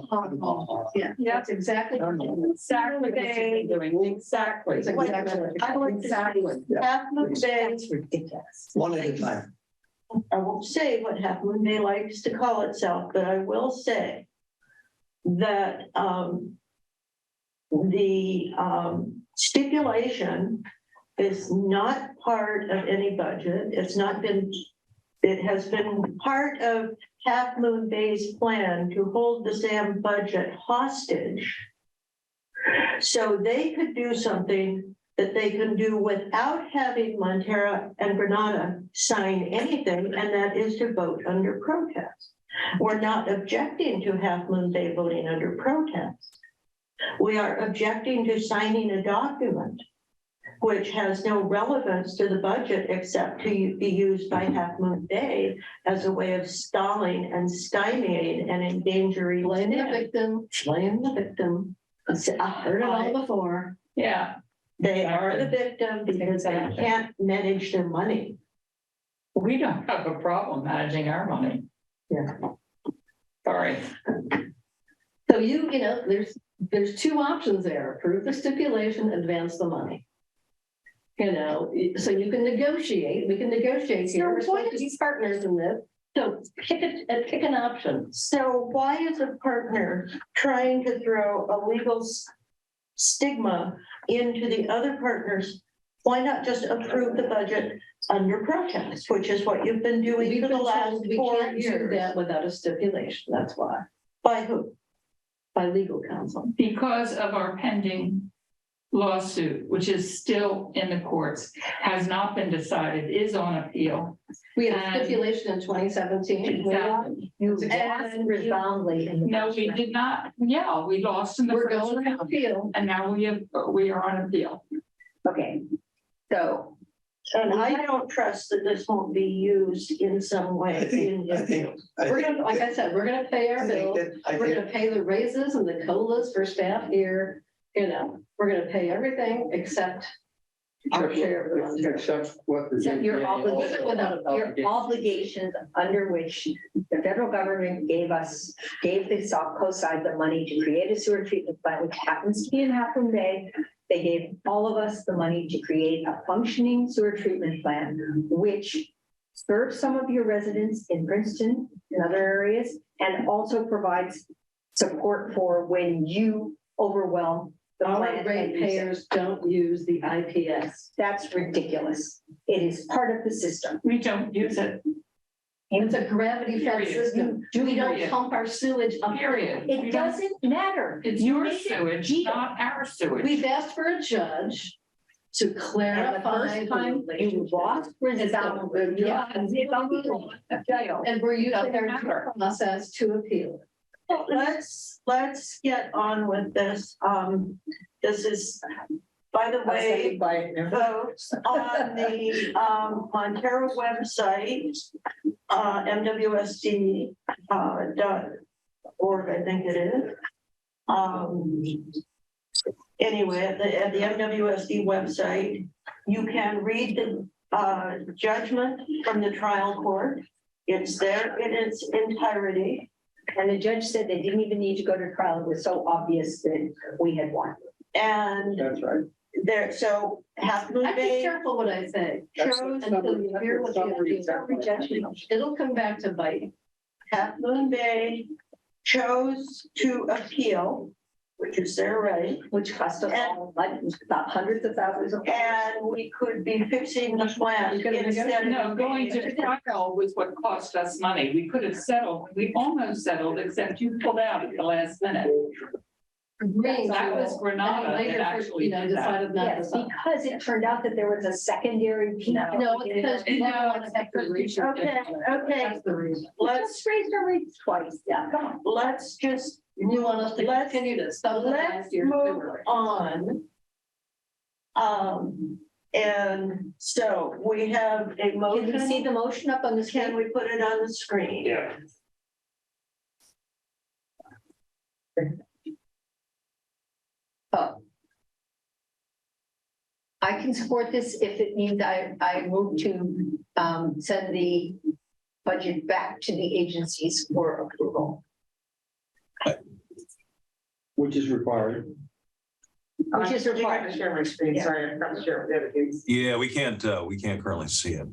[SPEAKER 9] Yeah, that's exactly.
[SPEAKER 4] Exactly. Exactly.
[SPEAKER 9] That's exactly.
[SPEAKER 1] I would
[SPEAKER 4] Exactly.
[SPEAKER 1] Half Moon Bay,
[SPEAKER 5] That's ridiculous.
[SPEAKER 12] One at a time.
[SPEAKER 1] I won't say what Half Moon Bay likes to call itself, but I will say that the stipulation is not part of any budget. It has been part of Half Moon Bay's plan to hold the SAM budget hostage. So they could do something that they can do without having Montera and Granada sign anything, and that is to vote under protest. We're not objecting to Half Moon Bay voting under protest. We are objecting to signing a document which has no relevance to the budget except to be used by Half Moon Bay as a way of stalling and stymieing and endangering.
[SPEAKER 9] Blame the victim, blame the victim. I heard it all before.
[SPEAKER 4] Yeah,
[SPEAKER 1] They are the victim because they can't manage their money.
[SPEAKER 4] we don't have a problem managing our money.
[SPEAKER 1] Yeah.
[SPEAKER 4] Sorry.
[SPEAKER 9] So you know, there's two options there. Approve the stipulation, advance the money. You know, so you can negotiate, we can negotiate here. We're supposed to be partners in this. So pick an option.
[SPEAKER 1] So why is a partner trying to throw a legal stigma into the other partners? Why not just approve the budget under protest, which is what you've been doing for the last
[SPEAKER 9] We
[SPEAKER 1] 4
[SPEAKER 9] can't do
[SPEAKER 1] years?
[SPEAKER 9] that without a stipulation, that's why,
[SPEAKER 1] By who?
[SPEAKER 9] by legal counsel.
[SPEAKER 4] Because of our pending lawsuit, which is still in the courts, has not been decided, is on appeal.
[SPEAKER 9] We had a
[SPEAKER 4] And-
[SPEAKER 9] stipulation in 2017.
[SPEAKER 4] Exactly.
[SPEAKER 5] You lost
[SPEAKER 1] And
[SPEAKER 5] resoundingly in the.
[SPEAKER 4] No, we did not. Yeah, we lost in the
[SPEAKER 9] We're
[SPEAKER 4] first
[SPEAKER 9] going to
[SPEAKER 4] round,
[SPEAKER 9] appeal.
[SPEAKER 4] and now we are on appeal.
[SPEAKER 5] Okay, so
[SPEAKER 1] And I don't trust that this won't be used in some way.
[SPEAKER 9] We're gonna, like I said, we're gonna pay our bills. We're gonna pay the raises and the COLAs for staff here. You know, we're gonna pay everything except our share of the money.
[SPEAKER 11] Except what the.
[SPEAKER 5] So your
[SPEAKER 11] JPA
[SPEAKER 5] obligation,
[SPEAKER 11] also
[SPEAKER 5] your obligations under which the federal government gave the South Coast side the money to create a sewer treatment plant, which happens to be in Half Moon Bay. They gave all of us the money to create a functioning sewer treatment plant, which serves some of your residents in Princeton and other areas, and also provides support for when you overwhelm the
[SPEAKER 9] Our
[SPEAKER 5] plant. and use it.
[SPEAKER 9] ratepayers don't use the IPS.
[SPEAKER 5] That's ridiculous. It is part of the system.
[SPEAKER 4] We don't use it,
[SPEAKER 9] It's a gravity fed
[SPEAKER 4] Period.
[SPEAKER 9] system. We don't
[SPEAKER 4] Period.
[SPEAKER 9] pump our sewage up.
[SPEAKER 4] period.
[SPEAKER 5] It
[SPEAKER 4] We don't-
[SPEAKER 5] doesn't matter.
[SPEAKER 4] It's
[SPEAKER 5] You
[SPEAKER 4] your
[SPEAKER 5] made it
[SPEAKER 4] sewage,
[SPEAKER 5] deal.
[SPEAKER 4] not our sewage.
[SPEAKER 9] We've asked for a judge to
[SPEAKER 5] And the
[SPEAKER 9] clarify.
[SPEAKER 5] first time you lost resoundingly.
[SPEAKER 9] Yeah, and we're using our process to appeal.
[SPEAKER 1] Well, let's get on with this. This is, by the way, votes on the Montero website, MWSD.org, I think it is. Anyway, at the MWSD website, you can read the judgment from the trial court. It's there in its entirety.
[SPEAKER 5] And the judge said they didn't even need to go to trial. It was so obvious that we had won.
[SPEAKER 1] And
[SPEAKER 11] That's right.
[SPEAKER 1] there, so Half Moon
[SPEAKER 9] I be
[SPEAKER 1] Bay
[SPEAKER 9] careful what I say.
[SPEAKER 11] That's
[SPEAKER 9] Chose
[SPEAKER 11] the
[SPEAKER 9] until you hear what you
[SPEAKER 11] summary.
[SPEAKER 9] have to. It'll come back to bite.
[SPEAKER 1] Half Moon Bay chose to appeal, which is their right,
[SPEAKER 5] Which cost us all, like, about hundreds of thousands of dollars.
[SPEAKER 1] and we could be fixing the plant instead
[SPEAKER 4] No,
[SPEAKER 1] of.
[SPEAKER 4] going to trial was what cost us money. We could have settled, we almost settled, except you pulled out at the last minute.
[SPEAKER 9] agreeing
[SPEAKER 4] That
[SPEAKER 9] to
[SPEAKER 4] was
[SPEAKER 9] it,
[SPEAKER 4] Granada
[SPEAKER 9] and
[SPEAKER 4] that
[SPEAKER 9] later,
[SPEAKER 4] actually
[SPEAKER 9] you know,
[SPEAKER 4] did that.
[SPEAKER 9] decided not to
[SPEAKER 5] Yes,
[SPEAKER 9] sign.
[SPEAKER 5] because it turned out that there was a secondary piece.
[SPEAKER 9] No, it's because we
[SPEAKER 4] No,
[SPEAKER 9] don't want to have to reach.
[SPEAKER 1] Okay, okay,
[SPEAKER 9] That's the reason.
[SPEAKER 1] let's,
[SPEAKER 5] Just raised our rates twice, yeah, come on.
[SPEAKER 1] let's just,
[SPEAKER 9] You want us to
[SPEAKER 1] Let's-
[SPEAKER 9] continue to subsidize
[SPEAKER 1] let's
[SPEAKER 9] your
[SPEAKER 1] move
[SPEAKER 9] sewer.
[SPEAKER 1] on. And so we have a
[SPEAKER 5] Can we see
[SPEAKER 1] motion.
[SPEAKER 5] the motion up on the
[SPEAKER 1] Can
[SPEAKER 5] screen?
[SPEAKER 1] we put it on the screen?
[SPEAKER 2] Yeah.
[SPEAKER 5] Oh. I can support this if it means I move to send the budget back to the agencies for approval.
[SPEAKER 11] Which is required.
[SPEAKER 5] Which is required.
[SPEAKER 4] Share my screen,
[SPEAKER 5] Yeah.
[SPEAKER 4] sorry, I'm not sure what it is.
[SPEAKER 8] Yeah, we can't currently see it.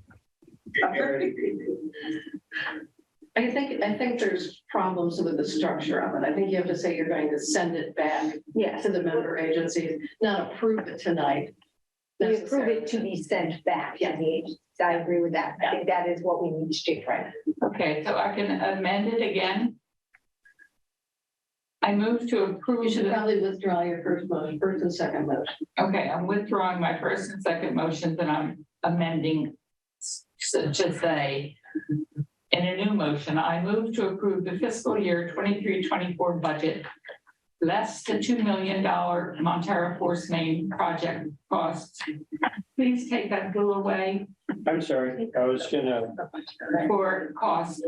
[SPEAKER 9] I think there's problems with the structure of it. I think you have to say you're going to send it back
[SPEAKER 5] Yes,
[SPEAKER 9] to the member agencies, not approve it tonight.
[SPEAKER 5] we approve it to be sent back to the agencies. I agree with that. I think that is what we need to do, right?
[SPEAKER 4] Okay, so I can amend it again. I move to approve.
[SPEAKER 9] You should
[SPEAKER 4] the-
[SPEAKER 9] probably withdraw your first and second motion.
[SPEAKER 4] Okay, I'm withdrawing my first and second motions and I'm amending to say in a new motion, I move to approve the fiscal year 23-24 budget less the $2 million Montara Force Main project costs. Please take that bill away
[SPEAKER 2] I'm sorry, I was gonna,
[SPEAKER 4] for costs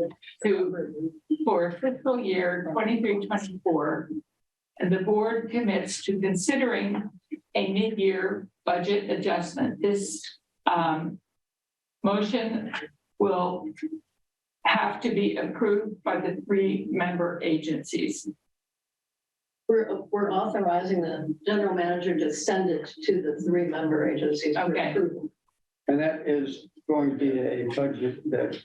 [SPEAKER 4] for fiscal year 23-24. And the board commits to considering a mid-year budget adjustment. This motion will have to be approved by the 3 member agencies.
[SPEAKER 9] We're authorizing the general manager to send it to the 3 member agencies. for
[SPEAKER 4] Okay.
[SPEAKER 9] approval.
[SPEAKER 11] And that is going to be a budget that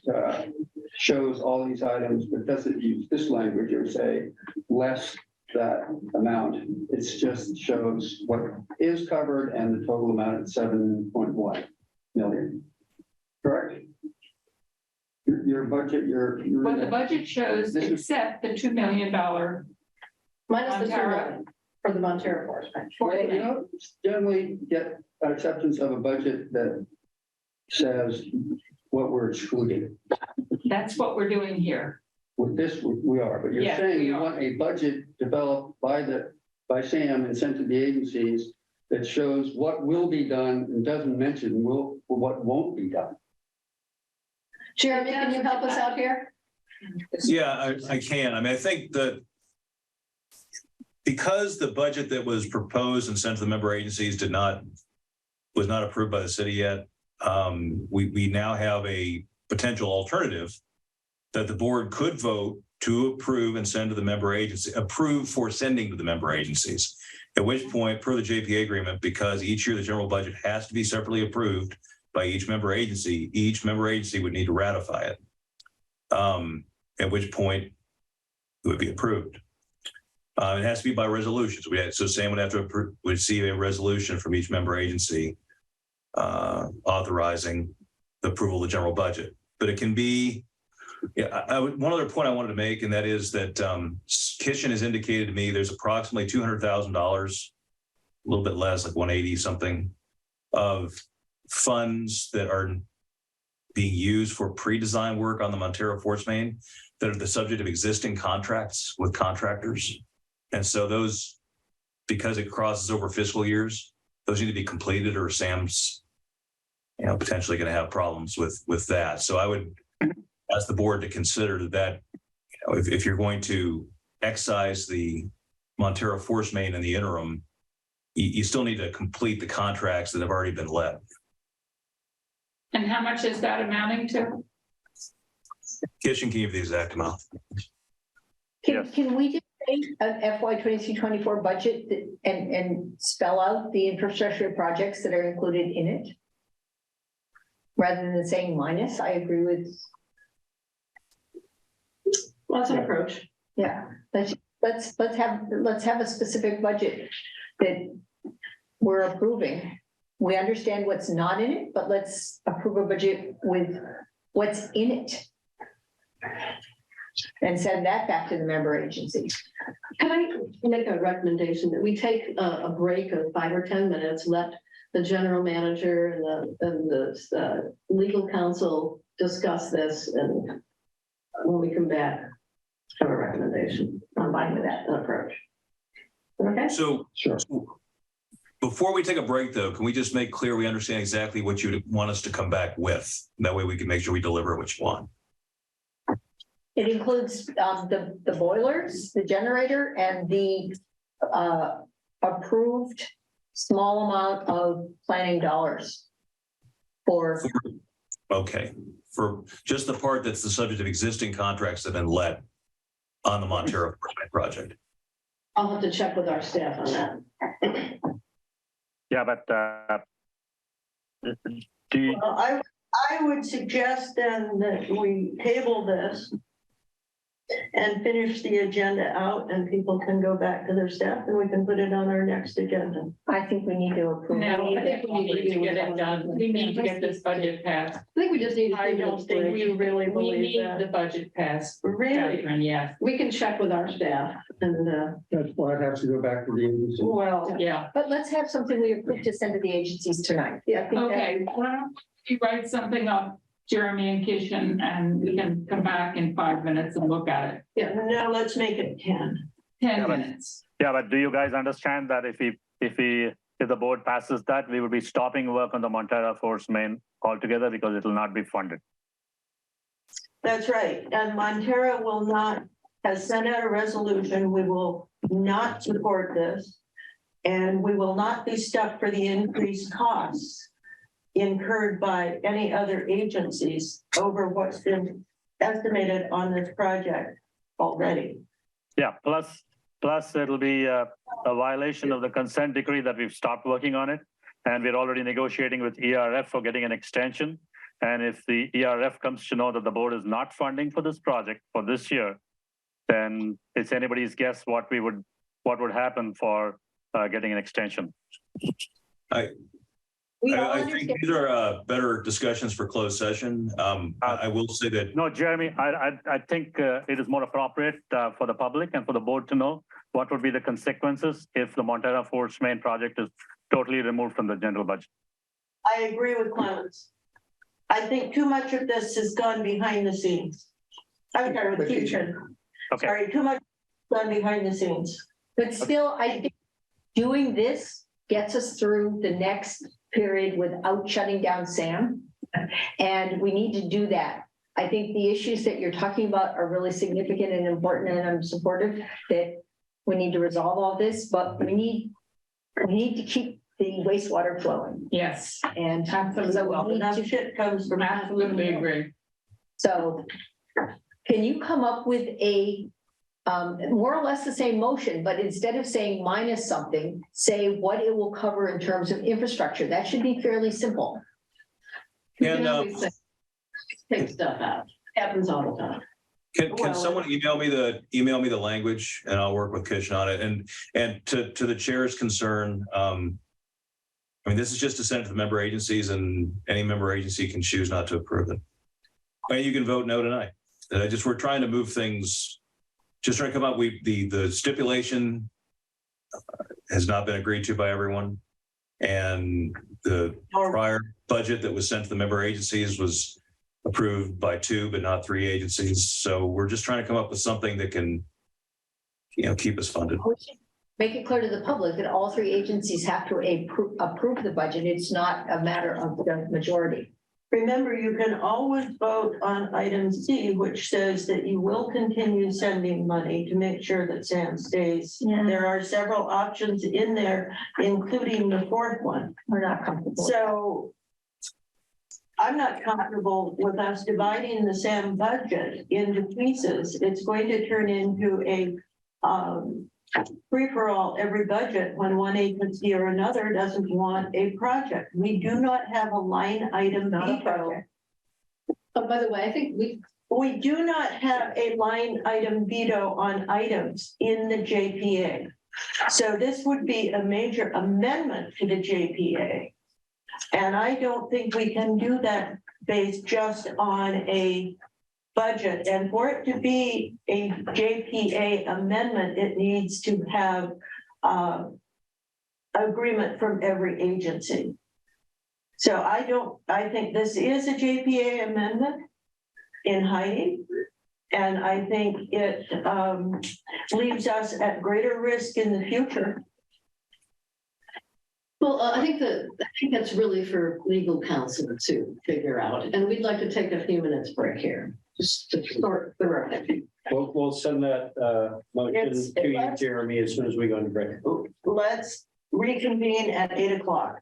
[SPEAKER 11] shows all these items, but doesn't use this language or say less that amount. It just shows what is covered and the total amount at 7.1 million. Correct? Your budget,
[SPEAKER 4] What the budget shows,
[SPEAKER 11] This is-
[SPEAKER 4] except the $2 million
[SPEAKER 9] Minus the 2
[SPEAKER 4] Montara.
[SPEAKER 9] million for the Montara Force Main.
[SPEAKER 11] Well, you don't generally get an acceptance of a budget that says what we're excluding.
[SPEAKER 4] That's what we're doing here.
[SPEAKER 11] With this, we are, but you're
[SPEAKER 4] Yes,
[SPEAKER 11] saying
[SPEAKER 4] we
[SPEAKER 11] you
[SPEAKER 4] are.
[SPEAKER 11] want a budget developed by Sam and sent to the agencies that shows what will be done and doesn't mention what won't be done.
[SPEAKER 9] Jeremy, can you help us out here?
[SPEAKER 8] Yeah, I can. I mean, I think that because the budget that was proposed and sent to the member agencies was not approved by the city yet, we now have a potential alternative that the board could vote to approve and send to the member agency, approve for sending to the member agencies. At which point, per the JPA agreement, because each year the general budget has to be separately approved by each member agency would need to ratify it. At which point it would be approved. It has to be by resolutions. So Sam would have to receive a resolution from each member agency authorizing the approval of the general budget. But it can be, one other point I wanted to make, and that is that Kitchen has indicated to me there's approximately $200,000, a little bit less, like 180 something, of funds that are being used for pre-design work on the Montara Force Main that are the subject of existing contracts with contractors. And so those, because it crosses over fiscal years, those need to be completed or Sam's, potentially going to have problems with that. So I would ask the board to consider that, if you're going to excise the Montara Force Main in the interim, you still need to complete the contracts that have already been let.
[SPEAKER 4] And how much is that amounting to?
[SPEAKER 8] Kitchen can give the exact amount.
[SPEAKER 5] Can we just say an FY 23-24 budget and spell out the infrastructure projects that are included in it? Rather than saying minus, I agree with,
[SPEAKER 9] Well, that's an approach.
[SPEAKER 5] yeah, let's have a specific budget that we're approving. We understand what's not in it, but let's approve a budget with what's in it. and send that back to the member agencies.
[SPEAKER 9] Can I make a recommendation that we take a break of 5 or 10 minutes, let the general manager and the legal counsel discuss this, and when we come back, have a recommendation. I'm fine with that approach. Okay?
[SPEAKER 8] So
[SPEAKER 11] Sure.
[SPEAKER 8] before we take a break, though, can we just make clear we understand exactly what you want us to come back with? That way we can make sure we deliver what you want.
[SPEAKER 5] It includes the boilers, the generator, and the approved small amount of planning dollars for,
[SPEAKER 8] Okay, for just the part that's the subject of existing contracts that have been let on the Montero project.
[SPEAKER 9] I'll have to check with our staff on that.
[SPEAKER 3] Yeah, but do you,
[SPEAKER 1] Well, I would suggest then that we table this and finish the agenda out, and people can go back to their staff and we can put it on our next agenda.
[SPEAKER 5] I think we need to approve.
[SPEAKER 4] No, I think we need to get it done. We need to get this budget passed.
[SPEAKER 9] I think we just need.
[SPEAKER 1] I don't think we really
[SPEAKER 4] We
[SPEAKER 1] believe
[SPEAKER 4] need the
[SPEAKER 1] that.
[SPEAKER 4] budget passed.
[SPEAKER 1] Really?
[SPEAKER 4] Catherine, yes.
[SPEAKER 9] We can check with our staff and,
[SPEAKER 11] That's why it has to go back to the agency.
[SPEAKER 1] Well,
[SPEAKER 4] Yeah.
[SPEAKER 5] But let's have something we approve to send to the agencies tonight.
[SPEAKER 1] yeah, I think that-
[SPEAKER 4] Okay, why don't you write something up, Jeremy and Kishan, and we can come back in 5 minutes and look at it.
[SPEAKER 1] yeah, now let's make it 10.
[SPEAKER 4] 10
[SPEAKER 3] Yeah, but-
[SPEAKER 4] minutes.
[SPEAKER 3] yeah, but do you guys understand that if the board passes that, we will be stopping work on the Montero Force Main altogether because it will not be funded?
[SPEAKER 1] That's right. And Montero will not, has sent out a resolution. We will not support this. And we will not be stuck for the increased costs incurred by any other agencies over what's been estimated on this project already.
[SPEAKER 3] Yeah, plus it'll be a violation of the consent decree that we've stopped working on it. And we're already negotiating with ERF for getting an extension. And if the ERF comes to know that the board is not funding for this project for this year, then it's anybody's guess what would happen for getting an extension.
[SPEAKER 5] We all
[SPEAKER 8] I think
[SPEAKER 5] understand.
[SPEAKER 8] these are better discussions for closed session. I will say that
[SPEAKER 3] No, Jeremy, I think it is more appropriate for the public and for the board to know what would be the consequences if the Montero Force Main project is totally removed from the general budget.
[SPEAKER 1] I agree with Clemens. I think too much of this has gone behind the scenes. I'm sorry, with Keisha.
[SPEAKER 3] Okay.
[SPEAKER 1] Sorry, too much gone behind the scenes.
[SPEAKER 5] But still, I think doing this gets us through the next period without shutting down SAM. And we need to do that. I think the issues that you're talking about are really significant and important, and I'm supportive that we need to resolve all this, but we need to keep the wastewater flowing.
[SPEAKER 4] Yes,
[SPEAKER 5] And
[SPEAKER 4] absolutely.
[SPEAKER 5] so we need
[SPEAKER 1] Enough
[SPEAKER 5] to,
[SPEAKER 1] shit comes from.
[SPEAKER 4] Absolutely agree.
[SPEAKER 5] so can you come up with a more or less the same motion, but instead of saying minus something, say what it will cover in terms of infrastructure? That should be fairly simple.
[SPEAKER 9] we
[SPEAKER 8] And,
[SPEAKER 9] can always say, take stuff out. Happens all the time.
[SPEAKER 8] can
[SPEAKER 1] Well,
[SPEAKER 8] someone email me the language and I'll work with Kish on it. And to the chair's concern, I mean, this is just to send it to the member agencies and any member agency can choose not to approve it. And you can vote no tonight. We're trying to move things, just trying to come up, the stipulation has not been agreed to by everyone. And the prior budget that was sent to the member agencies was approved by 2, but not 3 agencies. So we're just trying to come up with something that can, keep us funded.
[SPEAKER 5] We should make it clear to the public that all 3 agencies have to approve the budget. It's not a matter of the majority.
[SPEAKER 1] Remember, you can always vote on item C, which says that you will continue sending money to make sure that SAM stays.
[SPEAKER 5] Yeah.
[SPEAKER 1] There are several options in there, including the 4th one.
[SPEAKER 5] We're not comfortable.
[SPEAKER 1] So I'm not comfortable with us dividing the SAM budget into pieces. It's going to turn into a free-for-all every budget when one agency or another doesn't want a project. We do not have a line item veto.
[SPEAKER 9] Oh, by the way, I think
[SPEAKER 1] We do not have a line item veto on items in the JPA. So this would be a major amendment to the JPA. And I don't think we can do that based just on a budget, and for it to be a JPA amendment, it needs to have agreement from every agency. So I think this is a JPA amendment in hiding. And I think it leaves us at greater risk in the future.
[SPEAKER 9] Well, I think that's really for legal counsel to figure out, and we'd like to take a few minutes break here, just to sort the record.
[SPEAKER 2] We'll send that motion to you, Jeremy, as soon as we go into break.
[SPEAKER 1] Let's reconvene at 8 o'clock.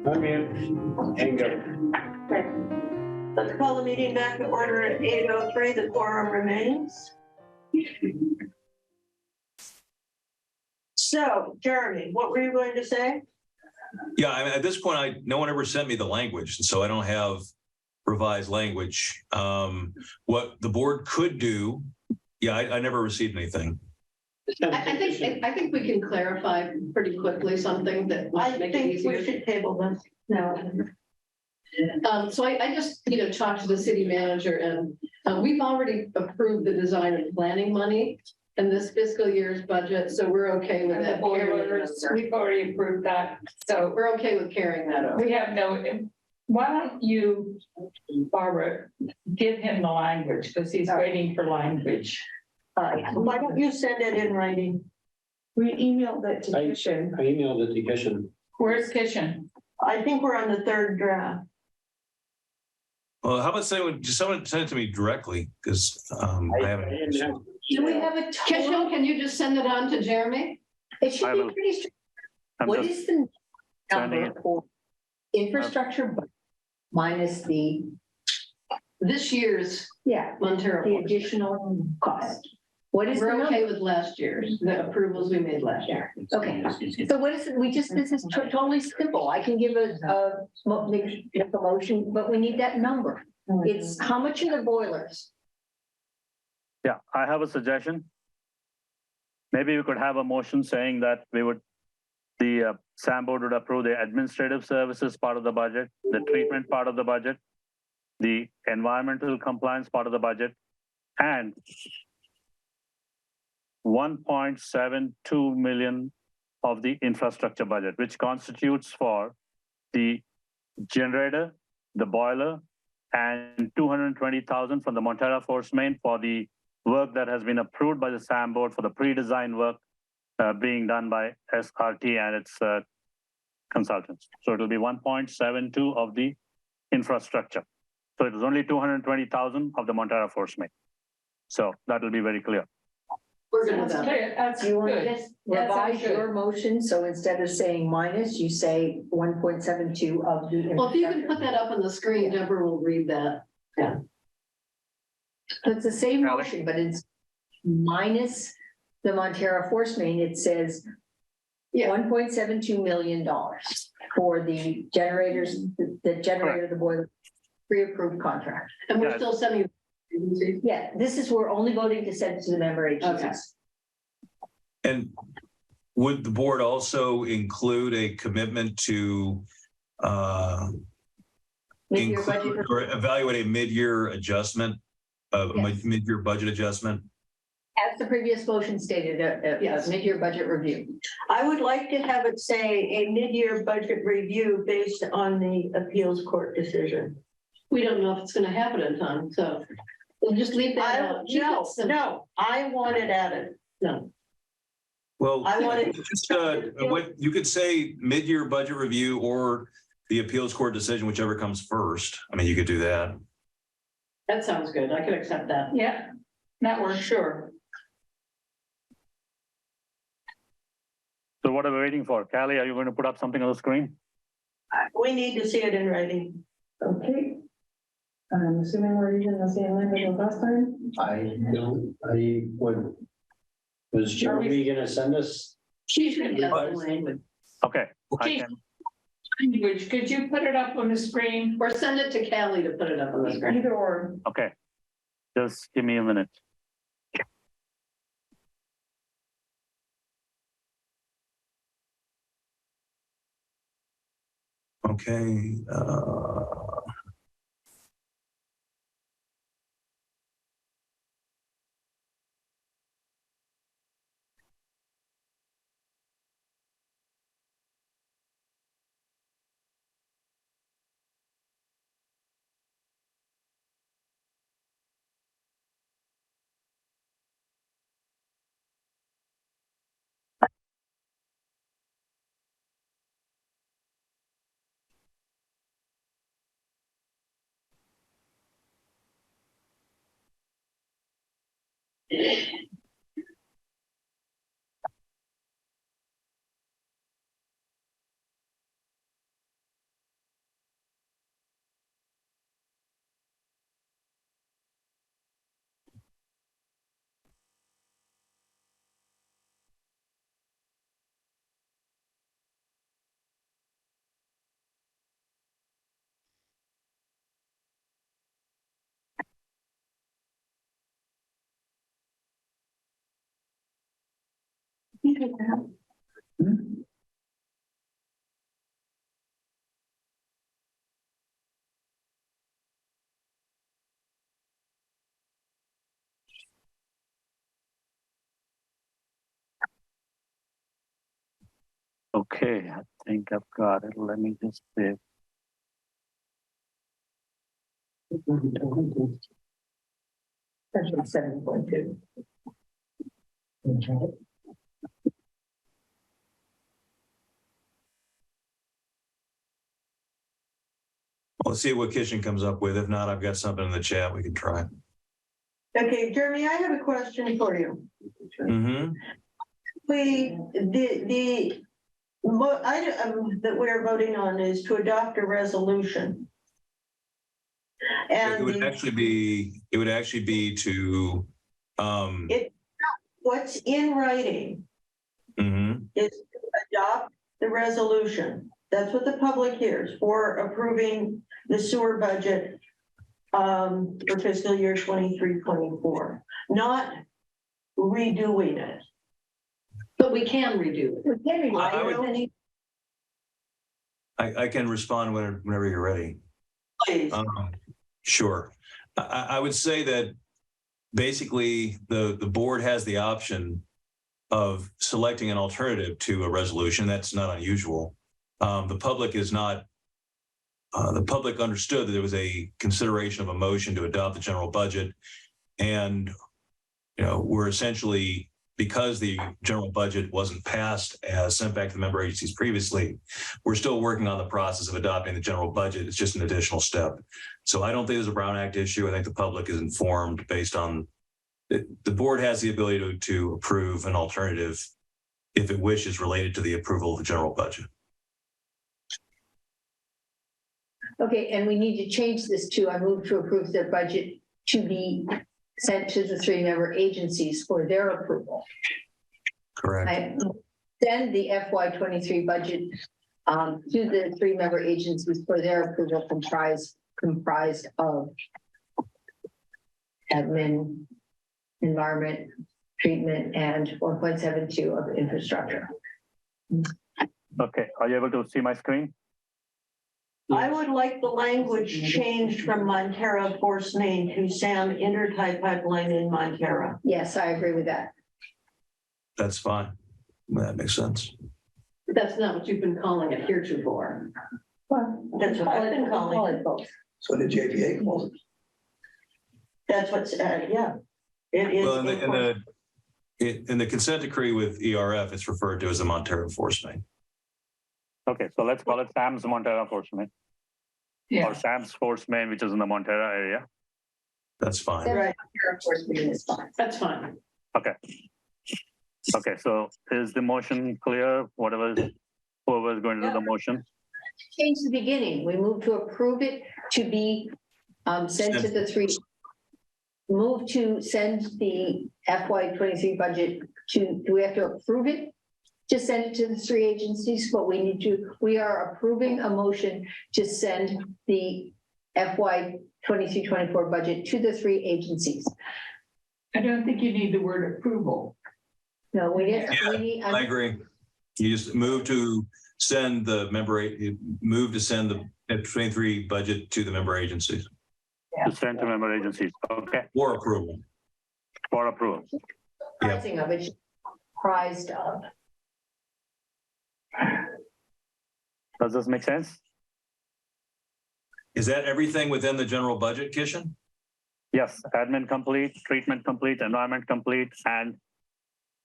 [SPEAKER 2] I'm in. Hang up.
[SPEAKER 1] Let's call the meeting back to order at 8:03. The quorum remains. So, Jeremy, what were you going to say?
[SPEAKER 8] Yeah, I mean, at this point, no one ever sent me the language, and so I don't have revised language. What the board could do, yeah, I never received anything.
[SPEAKER 9] I think we can clarify pretty quickly something that might make it
[SPEAKER 1] think
[SPEAKER 9] easier.
[SPEAKER 1] we should table this. No.
[SPEAKER 9] So I just, talked to the city manager, and we've already approved the design and planning money in this fiscal year's budget, so we're okay with
[SPEAKER 4] And the
[SPEAKER 9] that.
[SPEAKER 4] boilers, we've already approved that, so
[SPEAKER 9] We're okay with carrying that over.
[SPEAKER 4] we have no, why don't you, Barbara, give him the language, because he's waiting for language.
[SPEAKER 1] All right. Why don't you send it in writing?
[SPEAKER 13] We emailed it to Kitchen.
[SPEAKER 2] I emailed it to Kitchen.
[SPEAKER 4] Where's Kitchen?
[SPEAKER 1] I think we're on the third draft.
[SPEAKER 8] Well, how about someone send it to me directly, because I haven't.
[SPEAKER 5] Do we have a
[SPEAKER 9] Kitchen,
[SPEAKER 5] total?
[SPEAKER 9] can you just send it on to Jeremy?
[SPEAKER 5] It should
[SPEAKER 3] I
[SPEAKER 5] be
[SPEAKER 3] will.
[SPEAKER 5] pretty straightforward.
[SPEAKER 3] I'm
[SPEAKER 5] What
[SPEAKER 3] just
[SPEAKER 5] is the
[SPEAKER 3] sending
[SPEAKER 5] number
[SPEAKER 3] it.
[SPEAKER 5] for infrastructure minus the,
[SPEAKER 9] This year's Montero.
[SPEAKER 5] the additional cost? What is the
[SPEAKER 9] We're okay
[SPEAKER 5] number?
[SPEAKER 9] with last year's, the approvals we made last year.
[SPEAKER 5] Okay, so what is it? This is totally simple. I can give make a motion, but we need that number. It's how much are the boilers?
[SPEAKER 3] Yeah, I have a suggestion. Maybe we could have a motion saying that the SAM board would approve the administrative services part of the budget, the treatment part of the budget, the environmental compliance part of the budget, and 1.72 million of the infrastructure budget, which constitutes for the generator, the boiler, and 220,000 from the Montero Force Main for the work that has been approved by the SAM board for the pre-design work being done by SRT and its consultants. So it'll be 1.72 of the infrastructure. So it was only 220,000 of the Montero Force Main. So that will be very clear.
[SPEAKER 9] We're good with
[SPEAKER 4] That's
[SPEAKER 9] that.
[SPEAKER 4] clear. That's
[SPEAKER 5] Do you want to
[SPEAKER 4] good.
[SPEAKER 5] just
[SPEAKER 4] That sounds
[SPEAKER 5] revise
[SPEAKER 4] good.
[SPEAKER 5] your motion? So instead of saying minus, you say 1.72 of the.
[SPEAKER 9] Well, if you can put that up on the screen, Deborah will read that.
[SPEAKER 5] It's the same motion, but it's minus the Montero Force Main. It says $1.72 million. for the generators, the generator, the boiler, pre-approved contract.
[SPEAKER 9] And we're
[SPEAKER 3] Yeah.
[SPEAKER 9] still sending.
[SPEAKER 5] Yeah, this is, we're only voting to send it to the member agencies.
[SPEAKER 8] And would the board also include a commitment to
[SPEAKER 5] Mid-year budget.
[SPEAKER 8] include or evaluate a mid-year adjustment,
[SPEAKER 5] Yes.
[SPEAKER 8] mid-year budget adjustment?
[SPEAKER 5] As the previous motion stated,
[SPEAKER 9] Yes.
[SPEAKER 5] mid-year budget review.
[SPEAKER 1] I would like to have it say a mid-year budget review based on the appeals court decision.
[SPEAKER 9] We don't know if it's gonna happen in time, so we'll just leave that out. Keep it simple.
[SPEAKER 1] No, I want it added.
[SPEAKER 9] No.
[SPEAKER 8] Well,
[SPEAKER 1] I wanted-
[SPEAKER 8] just what you could say mid-year budget review or the appeals court decision, whichever comes first. I mean, you could do that.
[SPEAKER 9] That sounds good. I can accept that.
[SPEAKER 4] Yeah, that works.
[SPEAKER 9] Sure.
[SPEAKER 3] So what are we waiting for? Callie, are you going to put up something on the screen?
[SPEAKER 1] We need to see it in writing.
[SPEAKER 13] Okay. I'm assuming we're using the same language as last time.
[SPEAKER 2] Was Jeremy gonna send us?
[SPEAKER 9] She's gonna get the language.
[SPEAKER 3] Okay. I
[SPEAKER 4] Okay.
[SPEAKER 3] can,
[SPEAKER 4] Language, could you put it up on the screen?
[SPEAKER 9] Or send it to Callie to put it up on the screen.
[SPEAKER 13] Either or.
[SPEAKER 3] okay. Just give me a minute.
[SPEAKER 8] Okay.
[SPEAKER 3] Okay, I think I've got it. Let me just see.
[SPEAKER 5] Section 7.2.
[SPEAKER 8] Let's see what Kitchen comes up with. If not, I've got something in the chat we can try.
[SPEAKER 1] Okay, Jeremy, I have a question for you.
[SPEAKER 8] Mm-hmm.
[SPEAKER 1] The item that we're voting on is to adopt a resolution.
[SPEAKER 8] It would
[SPEAKER 1] And
[SPEAKER 8] actually be to,
[SPEAKER 1] what's in writing
[SPEAKER 8] mhm.
[SPEAKER 1] is to adopt the resolution. That's what the public hears for approving the sewer budget for fiscal year 23-24, not redoing it.
[SPEAKER 9] But we can redo it.
[SPEAKER 8] I can respond whenever you're ready.
[SPEAKER 1] Please.
[SPEAKER 8] Sure. I would say that basically the board has the option of selecting an alternative to a resolution. That's not unusual. The public is not, the public understood that there was a consideration of a motion to adopt the general budget. And, we're essentially, because the general budget wasn't passed as sent back to the member agencies previously, we're still working on the process of adopting the general budget. It's just an additional step. So I don't think there's a Brown Act issue. I think the public is informed based on, the board has the ability to approve an alternative if it wishes related to the approval of the general budget.
[SPEAKER 5] Okay, and we need to change this to, I move to approve the budget to be sent to the 3 member agencies for their approval.
[SPEAKER 8] Correct.
[SPEAKER 5] I send the FY23 budget to the 3-member agencies for their approval comprised of admin, environment, treatment, and 1.72 of infrastructure.
[SPEAKER 3] Okay, are you able to see my screen?
[SPEAKER 1] I would like the language changed from Montero Force Main to Sam Intertie Pipeline in Montero.
[SPEAKER 5] Yes, I agree with that.
[SPEAKER 8] That's fine. That makes sense.
[SPEAKER 9] That's not what you've been calling it heretofore.
[SPEAKER 5] Well,
[SPEAKER 1] That's what I've been calling it.
[SPEAKER 5] both.
[SPEAKER 12] So the JPA calls it.
[SPEAKER 1] That's what's, yeah. It is.
[SPEAKER 8] Well, in the consent decree with ERF, it's referred to as the Montero Force Main.
[SPEAKER 3] Okay, so let's call it Sam's Montero Force Main.
[SPEAKER 4] Yeah.
[SPEAKER 3] Or Sam's Force Main, which is in the Montero area.
[SPEAKER 8] That's fine.
[SPEAKER 1] Right.
[SPEAKER 5] Force Main is fine.
[SPEAKER 9] That's fine.
[SPEAKER 3] Okay. Okay, so is the motion clear? Whoever is going to do the motion?
[SPEAKER 5] Change the beginning. We move to approve it to be sent to the 3. Move to send the FY23 budget to, do we have to approve it? To send it to the 3 agencies, but we are approving a motion to send the FY23-24 budget to the 3 agencies.
[SPEAKER 4] I don't think you need the word approval.
[SPEAKER 5] No, we didn't.
[SPEAKER 8] Yeah, I agree. You just move to send the F23 budget to the member agencies.
[SPEAKER 3] To send to member agencies, okay,
[SPEAKER 8] For approval.
[SPEAKER 3] for approval.
[SPEAKER 5] Pricing of it, prized of.
[SPEAKER 3] Does this make sense?
[SPEAKER 8] Is that everything within the general budget, Kishan?
[SPEAKER 3] Yes, admin complete, treatment complete, environment complete, and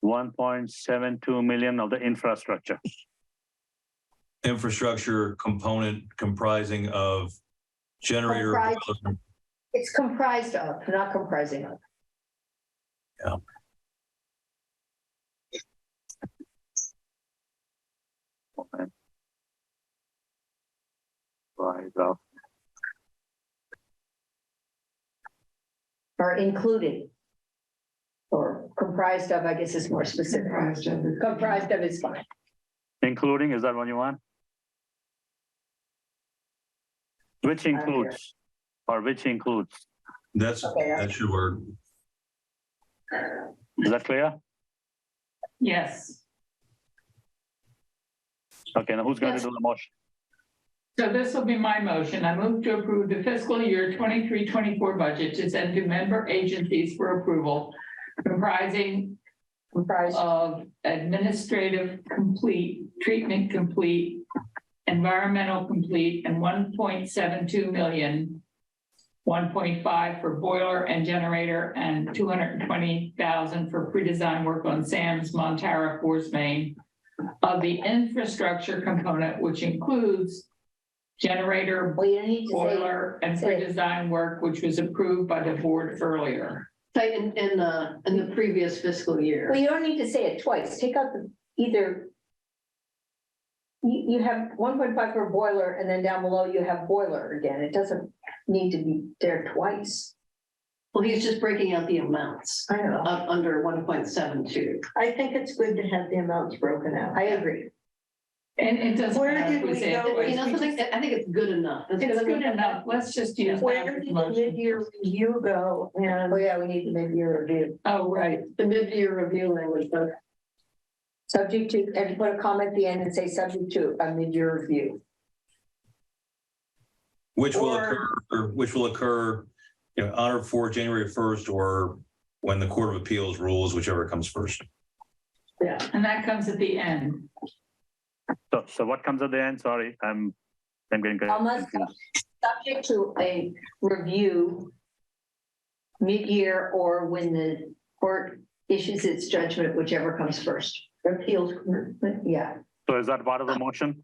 [SPEAKER 3] 1.72 million of the infrastructure.
[SPEAKER 8] Infrastructure component comprising of generator.
[SPEAKER 5] It's comprised of, not comprising of.
[SPEAKER 8] Yeah.
[SPEAKER 3] Right,
[SPEAKER 5] Or included. Or comprised of, I guess is more specific. Comprised of is fine.
[SPEAKER 3] including, is that what you want? Which includes, or which includes,
[SPEAKER 8] That should work.
[SPEAKER 3] is that clear?
[SPEAKER 4] Yes.
[SPEAKER 3] Okay, now who's going to do the motion?
[SPEAKER 4] So this will be my motion. I move to approve the fiscal year 23-24 budget to send to member agencies for approval, comprised of administrative complete, treatment complete, environmental complete, and 1.72 million, 1.5 for boiler and generator, and 220,000 for pre-design work on Sam's Montara Force Main, of the infrastructure component, which includes generator, boiler, and pre-design work, which was approved by the board earlier.
[SPEAKER 9] In the previous fiscal year.
[SPEAKER 5] Well, you don't need to say it twice. Take out the either. You have 1.5 for boiler, and then down below you have boiler again. It doesn't need to be there twice.
[SPEAKER 9] Well, he's just breaking out the amounts.
[SPEAKER 5] I know.
[SPEAKER 9] Under 1.72.
[SPEAKER 1] I think it's good to have the amounts broken out.
[SPEAKER 5] I agree.
[SPEAKER 4] And it doesn't
[SPEAKER 1] Where
[SPEAKER 4] matter if
[SPEAKER 1] did
[SPEAKER 4] we
[SPEAKER 1] we
[SPEAKER 4] say it
[SPEAKER 1] go?
[SPEAKER 4] twice.
[SPEAKER 9] You know, something, I think it's good enough.
[SPEAKER 4] It's good enough. Let's just use
[SPEAKER 1] Where
[SPEAKER 4] that
[SPEAKER 1] did the
[SPEAKER 4] motion.
[SPEAKER 1] mid-year review go? And
[SPEAKER 5] Oh, yeah, we need to mid-year review.
[SPEAKER 4] Oh, right.
[SPEAKER 9] The mid-year review language, but
[SPEAKER 5] Subject to, and put a comment at the end and say subject to a mid-year review.
[SPEAKER 8] Which will occur, on or before January 1st, or when the Court of Appeals rules, whichever comes first.
[SPEAKER 9] yeah.
[SPEAKER 4] And that comes at the end.
[SPEAKER 3] So what comes at the end? Sorry, I'm getting
[SPEAKER 5] Almost
[SPEAKER 3] confused.
[SPEAKER 5] subject to a review mid-year or when the court issues its judgment, whichever comes first.
[SPEAKER 1] appeals.
[SPEAKER 5] Yeah,
[SPEAKER 3] So is that part of the motion?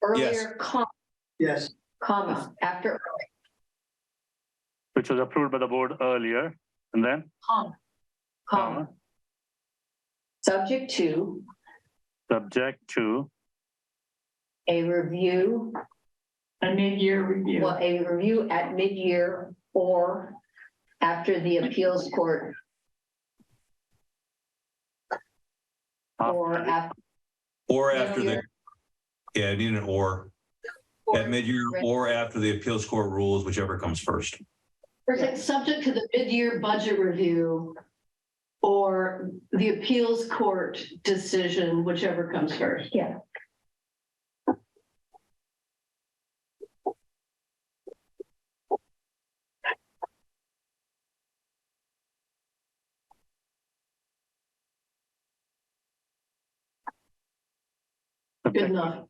[SPEAKER 5] earlier,
[SPEAKER 12] Yes.
[SPEAKER 5] comma, after,
[SPEAKER 3] Which was approved by the board earlier, and then?
[SPEAKER 5] comma. Subject to
[SPEAKER 3] Subject to,
[SPEAKER 5] a review,
[SPEAKER 4] A mid-year review.
[SPEAKER 5] well, a review at mid-year or after the appeals court or after.
[SPEAKER 8] Or after the, Yeah, I need an or. At mid-year or after the appeals court rules, whichever comes first.
[SPEAKER 9] Or is it subject to the mid-year budget review or the appeals court decision, whichever comes first?
[SPEAKER 5] Yeah.
[SPEAKER 9] Good enough.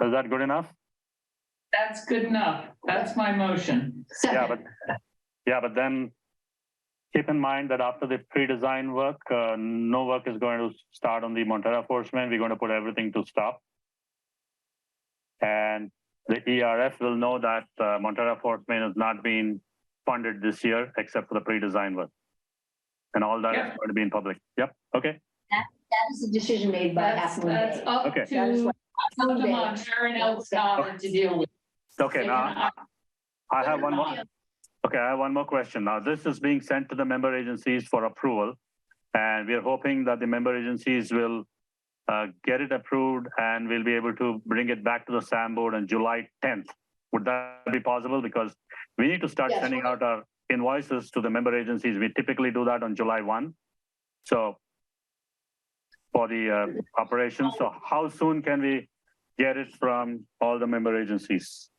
[SPEAKER 3] Is that good enough?
[SPEAKER 4] That's good enough. That's my motion.
[SPEAKER 3] Yeah, but then keep in mind that after the pre-design work, no work is going to start on the Montera Force Main. We're going to put everything to stop. And the ERF will know that Montera Force Main has not been funded this year except for the pre-design work. And all that is going to be in public. Yep. Okay.
[SPEAKER 5] That is a decision made by
[SPEAKER 4] That's
[SPEAKER 5] Half Moon
[SPEAKER 4] that's
[SPEAKER 5] Bay.
[SPEAKER 4] up
[SPEAKER 3] Okay.
[SPEAKER 5] That is
[SPEAKER 4] to
[SPEAKER 5] what Half Moon Bay-
[SPEAKER 4] Montera and El Salvador to deal with.
[SPEAKER 3] Okay. Now I have one more. Okay, I have one more question. Now, this is being sent to the member agencies for approval, and we are hoping that the member agencies will get it approved and we'll be able to bring it back to the SAM board on July 10th. Would that be possible? Because we need to start
[SPEAKER 9] Yes.
[SPEAKER 3] sending out our invoices to the member agencies. We typically do that on July 1. So for the operations, so how soon can we get it from all the member agencies?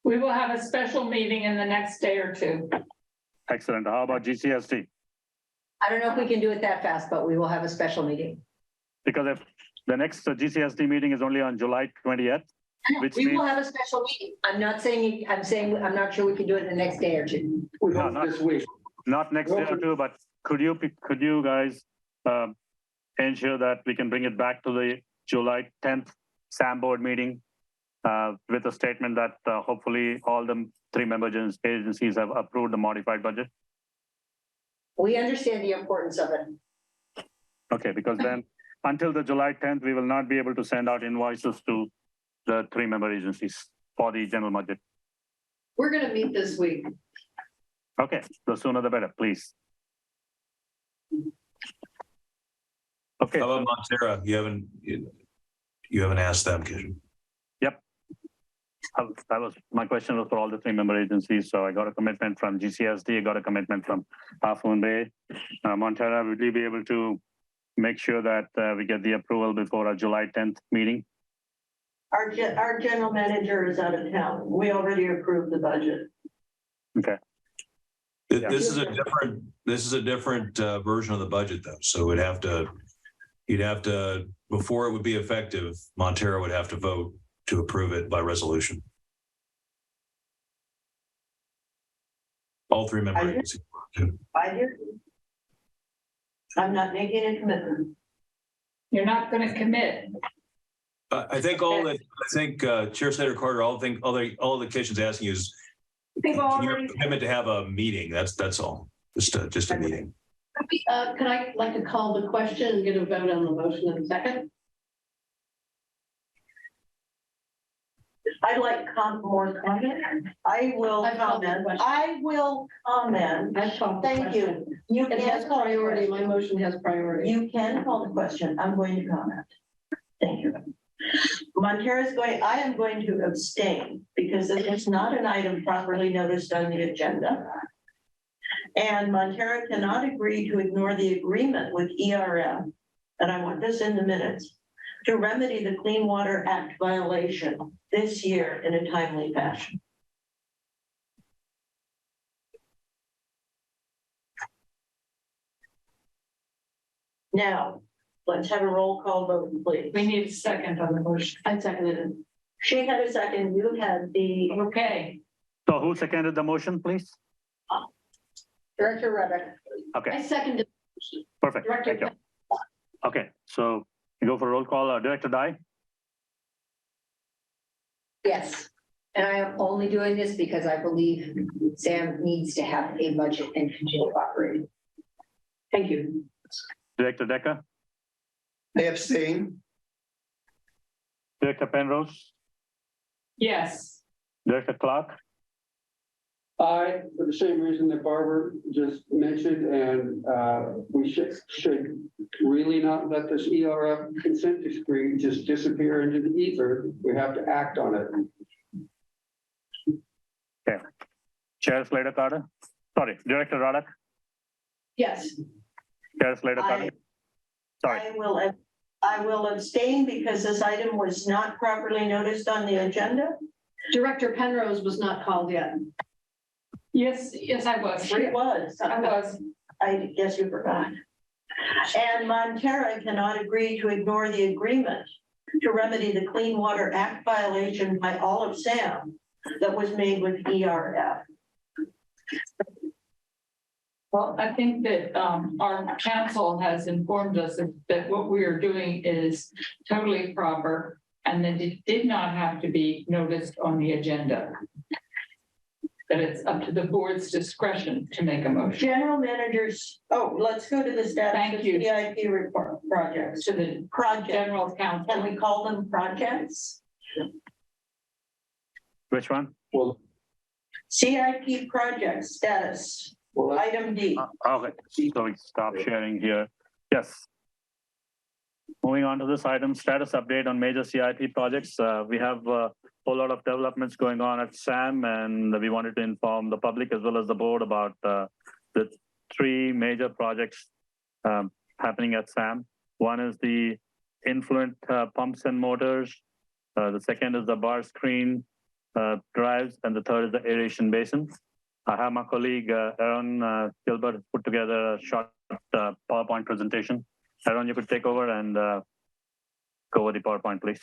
[SPEAKER 4] We will have a special meeting in the next day or two.
[SPEAKER 3] Excellent. How about GCST?
[SPEAKER 5] I don't know if we can do it that fast, but we will have a special meeting.
[SPEAKER 3] Because if the next GCST meeting is only on July 20th, which
[SPEAKER 5] We will
[SPEAKER 3] means,
[SPEAKER 5] have a special meeting. I'm not saying, I'm saying, I'm not sure we can do it the next day or two.
[SPEAKER 11] We
[SPEAKER 3] No,
[SPEAKER 11] hope
[SPEAKER 3] not-
[SPEAKER 11] this week.
[SPEAKER 3] not next day or two, but could you guys ensure that we can bring it back to the July 10th SAM board meeting with a statement that hopefully all the 3 member agencies have approved the modified budget?
[SPEAKER 5] We understand the importance of it.
[SPEAKER 3] Okay, because then until the July 10th, we will not be able to send out invoices to the 3 member agencies for the general budget.
[SPEAKER 9] We're gonna meet this week.
[SPEAKER 3] Okay, the sooner the better, please. Okay,
[SPEAKER 8] How about Montera? You haven't asked them, Kishan.
[SPEAKER 3] that was, my question was for all the 3 member agencies. So I got a commitment from GCSD, I got a commitment from Half Moon Bay. Montera, would you be able to make sure that we get the approval before our July 10th meeting?
[SPEAKER 1] Our general manager is out of town. We already approved the budget.
[SPEAKER 3] Okay. Yeah.
[SPEAKER 8] This is a different version of the budget though. So you'd have to, before it would be effective, Montera would have to vote to approve it by resolution. All 3 member agencies.
[SPEAKER 1] I hear you. I'm not making a commitment.
[SPEAKER 4] You're not going to commit.
[SPEAKER 8] I think Chair Senator Carter, all the Kishan's asking you is,
[SPEAKER 1] They've
[SPEAKER 8] can you have
[SPEAKER 1] already,
[SPEAKER 8] a commitment to have a meeting? That's all. Just a meeting.
[SPEAKER 9] Can I like to call the question and get a vote on the motion in a second?
[SPEAKER 1] I'd like more comment. I will
[SPEAKER 9] I've called the
[SPEAKER 1] comment.
[SPEAKER 9] question.
[SPEAKER 1] I will comment.
[SPEAKER 9] I've called the
[SPEAKER 1] Thank
[SPEAKER 9] question.
[SPEAKER 1] you. You
[SPEAKER 9] It has
[SPEAKER 1] can call the
[SPEAKER 9] priority. My
[SPEAKER 1] question.
[SPEAKER 9] motion has priority.
[SPEAKER 1] You can call the question. I'm going to comment. Thank you. I am going to abstain because it is not an item properly noticed on the agenda. And Montera cannot agree to ignore the agreement with ERF, and I want this in the minutes, to remedy the Clean Water Act violation this year in a timely fashion. Now, let's have a roll call vote, please.
[SPEAKER 4] We need a second on the motion.
[SPEAKER 9] I seconded it.
[SPEAKER 1] She had a second, you had the,
[SPEAKER 4] Okay.
[SPEAKER 3] So who seconded the motion, please?
[SPEAKER 5] Director Reddick.
[SPEAKER 3] Okay,
[SPEAKER 9] I seconded.
[SPEAKER 3] perfect.
[SPEAKER 9] Director.
[SPEAKER 3] Thank you. Okay, so you go for roll call. Director Dye,
[SPEAKER 5] Yes. And I am only doing this because I believe Sam needs to have a budget and continue operating.
[SPEAKER 9] Thank you.
[SPEAKER 3] Director Decker,
[SPEAKER 12] I abstain.
[SPEAKER 3] Director Penrose,
[SPEAKER 4] Yes.
[SPEAKER 3] Director Clark,
[SPEAKER 11] I, for the same reason that Barbara just mentioned, and we should really not let this ERF consent decree just disappear into the ether. We have to act on it.
[SPEAKER 3] Okay. Chair Slater Carter. Sorry, Director Roddick.
[SPEAKER 1] Yes.
[SPEAKER 3] Chair Slater Carter. Sorry.
[SPEAKER 1] I will abstain because this item was not properly noticed on the agenda.
[SPEAKER 9] Director Penrose was not called yet.
[SPEAKER 4] Yes, I was.
[SPEAKER 1] She was.
[SPEAKER 4] I was.
[SPEAKER 1] I guess you forgot. And Montera cannot agree to ignore the agreement to remedy the Clean Water Act violation by all of SAM that was made with ERF.
[SPEAKER 4] Well, I think that our council has informed us that what we are doing is totally proper and that it did not have to be noticed on the agenda. That it's up to the board's discretion to make a motion.
[SPEAKER 1] General managers, let's go to the status
[SPEAKER 4] Thank
[SPEAKER 1] of
[SPEAKER 4] you.
[SPEAKER 1] CIP report projects.
[SPEAKER 4] To the
[SPEAKER 1] Project.
[SPEAKER 4] general council.
[SPEAKER 1] Can we call them projects?
[SPEAKER 3] Which one?
[SPEAKER 11] Well,
[SPEAKER 1] CIP project status, item D.
[SPEAKER 3] Okay, so we stop sharing here. Yes. Moving on to this item, status update on major CIP projects. We have a whole lot of developments going on at SAM, and we wanted to inform the public as well as the board about the 3 major projects happening at SAM. One is the influent pumps and motors. The second is the bar screen drives, and the third is the aeration basin. I have my colleague Aaron Gilbert put together a short PowerPoint presentation. Aaron, you could take over and go over the PowerPoint, please.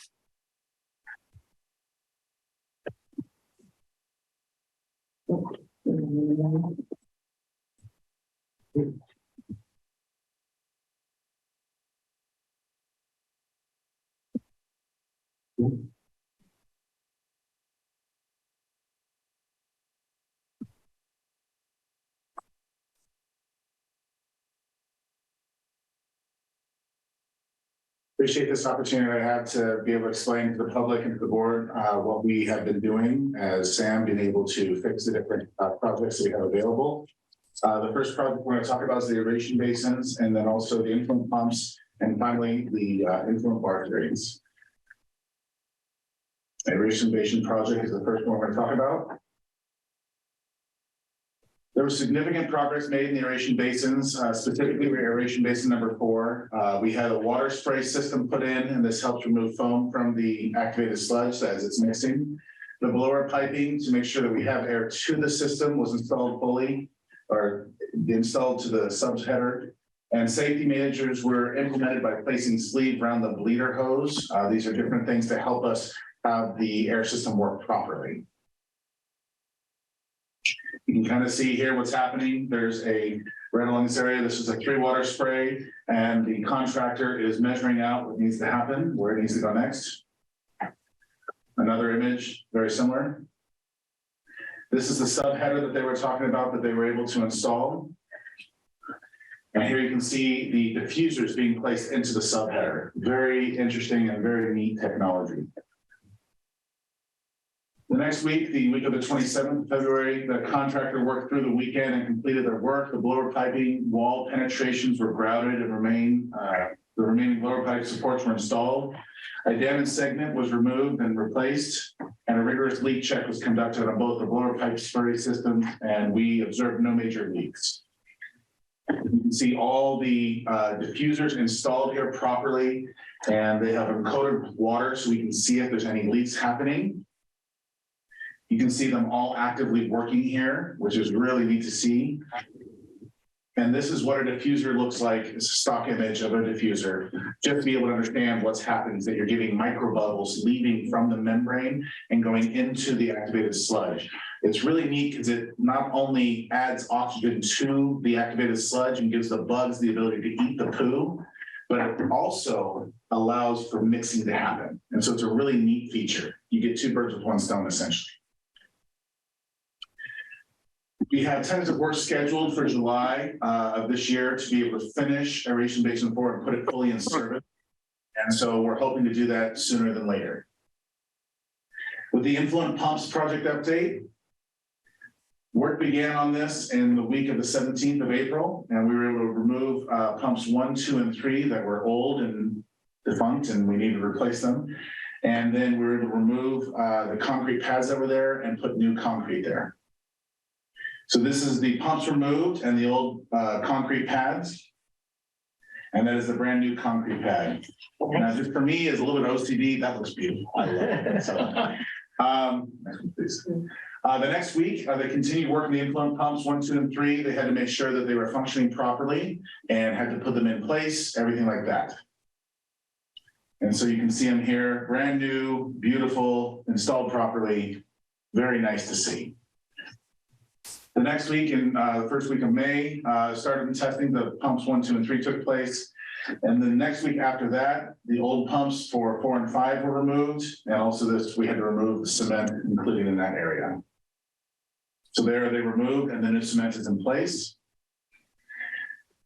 [SPEAKER 14] Appreciate this opportunity I have to be able to explain to the public and to the board what we have been doing as SAM been able to fix the different projects that we have available. The first project we're going to talk about is the aeration basins, and then also the influent pumps, and finally the influent bar drains. Aeration basin project is the first one we're going to talk about. There was significant progress made in the aeration basins, specifically aeration basin number 4. We had a water spray system put in, and this helps remove foam from the activated sludge as it's mixing. The blower piping to make sure that we have air to the system was installed fully, or installed to the subheader. And safety managers were implemented by placing sleeve around the bleeder hose. These are different things to help us have the air system work properly. You can kind of see here what's happening. There's a red along this area. This is a 3 water spray, and the contractor is measuring out what needs to happen, where it needs to go next. Another image, very similar. This is the subheader that they were talking about that they were able to install. And here you can see the diffusers being placed into the subheader. Very interesting and very neat technology. The next week, the week of the 27th of February, the contractor worked through the weekend and completed their work. The blower piping wall penetrations were grouted and the remaining blower pipe supports were installed. A damaged segment was removed and replaced, and a rigorous leak check was conducted on both the blower pipe spray system, and we observed no major leaks. You can see all the diffusers installed here properly, and they have encoded with water so we can see if there's any leaks happening. You can see them all actively working here, which is really neat to see. And this is what a diffuser looks like. It's a stock image of a diffuser. Just to be able to understand what's happened is that you're getting micro bubbles leaving from the membrane and going into the activated sludge. It's really neat because it not only adds oxygen to the activated sludge and gives the bugs the ability to eat the poo, but it also allows for mixing to happen. And so it's a really neat feature. You get 2 birds with 1 stone, essentially. We have tentative work scheduled for July of this year to be able to finish aeration basin 4 and put it fully in service. And so we're hoping to do that sooner than later. With the influent pumps project update, Work began on this in the week of the 17th of April, and we were able to remove pumps 1, 2, and 3 that were old and defunct, and we needed to replace them. And then we were able to remove the concrete pads that were there and put new concrete there. So this is the pumps removed and the old concrete pads. And that is the brand new concrete pad. Now, just for me, as a little bit OCD, that looks beautiful. I love it. So, the next week, they continued working the influent pumps 1, 2, and 3. They had to make sure that they were functioning properly and had to put them in place, everything like that. And so you can see them here, brand new, beautiful, installed properly, very nice to see. The next week, in the first week of May, started testing, the pumps 1, 2, and 3 took place. And the next week after that, the old pumps for 4 and 5 were removed. And also this, we had to remove the cement, including in that area. So there they removed, and the new cement is in place.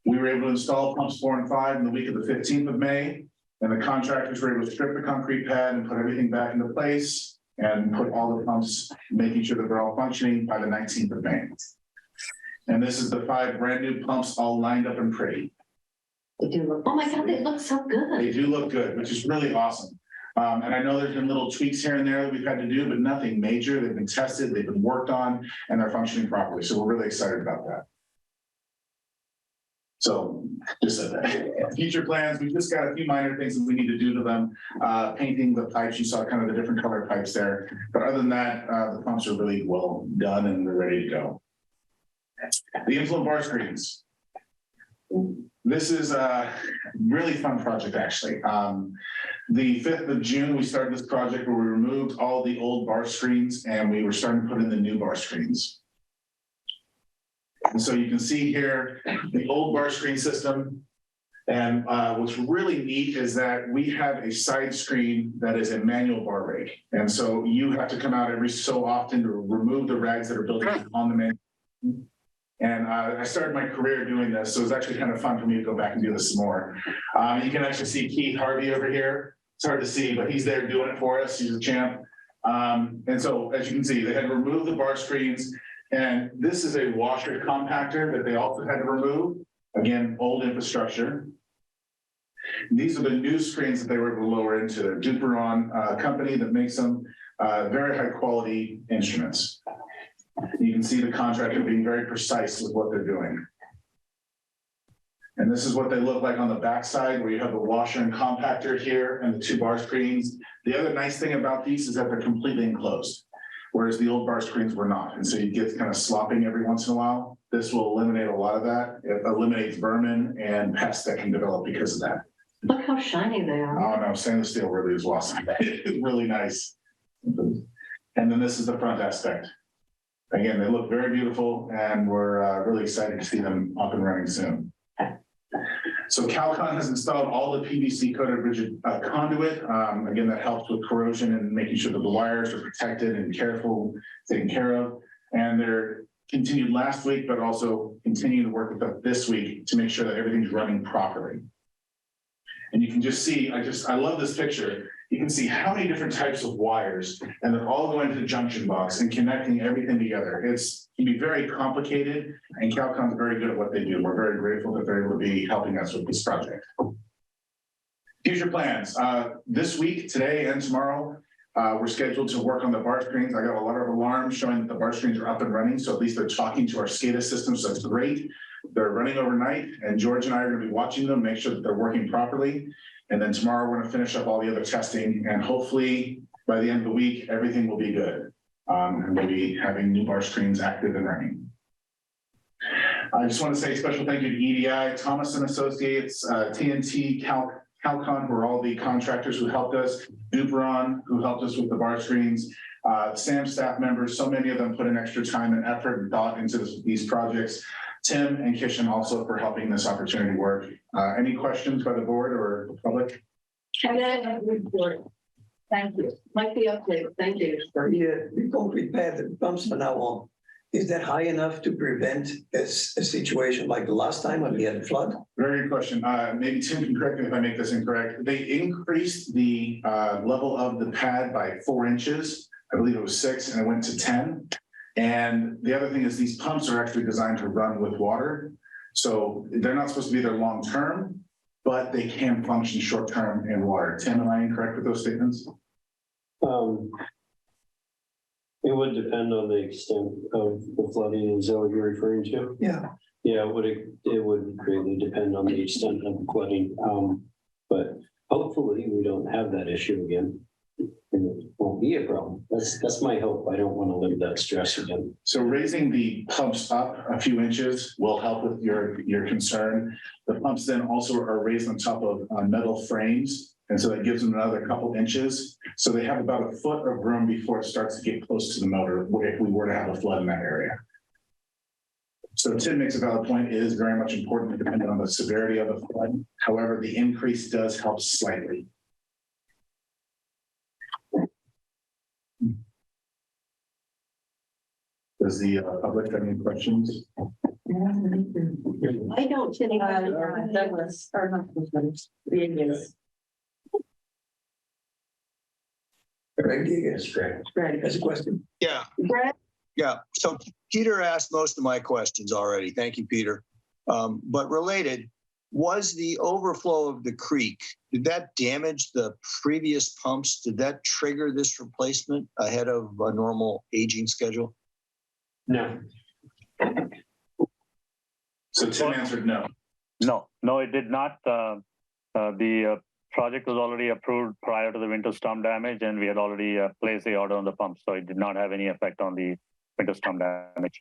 [SPEAKER 14] We were able to install pumps 4 and 5 in the week of the 15th of May. And the contractors were able to strip the concrete pad and put everything back into place and put all the pumps, making sure that they're all functioning by the 19th of May. And this is the 5 brand new pumps all lined up and pretty.
[SPEAKER 9] They do look. Oh my God, they look so good.
[SPEAKER 14] They do look good, which is really awesome. And I know there's been little tweaks here and there that we've had to do, but nothing major. They've been tested, they've been worked on, and they're functioning properly. So we're really excited about that. So just future plans, we just got a few minor things that we need to do to them. Painting the pipes, you saw kind of the different color pipes there. But other than that, the pumps are really well done and they're ready to go. The influent bar screens. This is a really fun project, actually. The 5th of June, we started this project where we removed all the old bar screens and we were starting to put in the new bar screens. And so you can see here the old bar screen system. And what's really neat is that we have a side screen that is a manual bar rake. And so you have to come out every so often to remove the rags that are built on the manual. And I started my career doing this, so it's actually kind of fun for me to go back and do this some more. You can actually see Keith Harvey over here. It's hard to see, but he's there doing it for us. He's a champ. And so as you can see, they had to remove the bar screens. And this is a washer compactor that they also had to remove. Again, old infrastructure. These are the new screens that they were able to lower into. They're Duperon company that makes them very high quality instruments. You can see the contractor being very precise with what they're doing. And this is what they look like on the backside, where you have the washer and compactor here and the 2 bar screens. The other nice thing about these is that they're completely enclosed, whereas the old bar screens were not. And so you get kind of slopping every once in a while. This will eliminate a lot of that. It eliminates vermin and pests that can develop because of that.
[SPEAKER 9] Look how shiny they are.
[SPEAKER 14] Oh no, stainless steel really is awesome. It's really nice. And then this is the front aspect. Again, they look very beautiful and we're really excited to see them up and running soon. So Calcon has installed all the PVC coated rigid conduit. Again, that helps with corrosion and making sure that the wires are protected and taken care of. And they're continued last week, but also continue to work with them this week to make sure that everything's running properly. And you can just see, I love this picture. You can see how many different types of wires, and they're all going to the junction box and connecting everything together. It can be very complicated, and Calcon's very good at what they do. We're very grateful that they're able to be helping us with this project. Future plans. This week, today and tomorrow, we're scheduled to work on the bar screens. I got a lot of alarms showing that the bar screens are up and running, so at least they're talking to our SCADA system, so that's great. They're running overnight, and George and I are going to be watching them, make sure that they're working properly. And then tomorrow we're going to finish up all the other testing, and hopefully by the end of the week, everything will be good. And we'll be having new bar screens active and running. I just want to say a special thank you to EDI, Thomas and Associates, TNT, Calcon, who are all the contractors who helped us, Duperon, who helped us with the bar screens, SAM staff members. So many of them put in extra time and effort and thought into these projects. Tim and Kishan also for helping this opportunity work. Any questions by the board or the public?
[SPEAKER 9] Report. Thank you. Like the update. Thank you.
[SPEAKER 12] The concrete pad that pumps from now on, is that high enough to prevent a situation like the last time when we had a flood?
[SPEAKER 14] Very good question. Maybe Tim can correct me if I make this incorrect. They increased the level of the pad by 4 inches. I believe it was 6 and it went to 10. And the other thing is these pumps are actually designed to run with water. So they're not supposed to be there long-term, but they can function short-term in water. Tim, am I incorrect with those statements?
[SPEAKER 2] It would depend on the extent of the flooding, is that what you're referring to?
[SPEAKER 12] Yeah.
[SPEAKER 2] Yeah, it would greatly depend on the extent of the flooding. But hopefully we don't have that issue again. And it won't be a problem. That's my hope. I don't want to live that stress again.
[SPEAKER 14] So raising the pumps up a few inches will help with your concern. The pumps then also are raised on top of metal frames. And so that gives them another couple inches. So they have about a foot of room before it starts to get close to the motor if we were to have a flood in that area. So Tim makes a valid point. It is very much important depending on the severity of the flood. However, the increase does help slightly. Does the public have any questions?
[SPEAKER 1] I don't, Jenny.
[SPEAKER 5] Douglas, or not, yes.
[SPEAKER 12] Greg, yes, Greg has a question.
[SPEAKER 10] Yeah.
[SPEAKER 1] Brett?
[SPEAKER 10] Yeah. So Peter asked most of my questions already. Thank you, Peter. But related, was the overflow of the creek, did that damage the previous pumps? Did that trigger this replacement ahead of a normal aging schedule?
[SPEAKER 2] No.
[SPEAKER 14] So Tim answered no.
[SPEAKER 3] No, it did not. The project was already approved prior to the winter storm damage, and we had already placed the order on the pump, so it did not have any effect on the winter storm damage.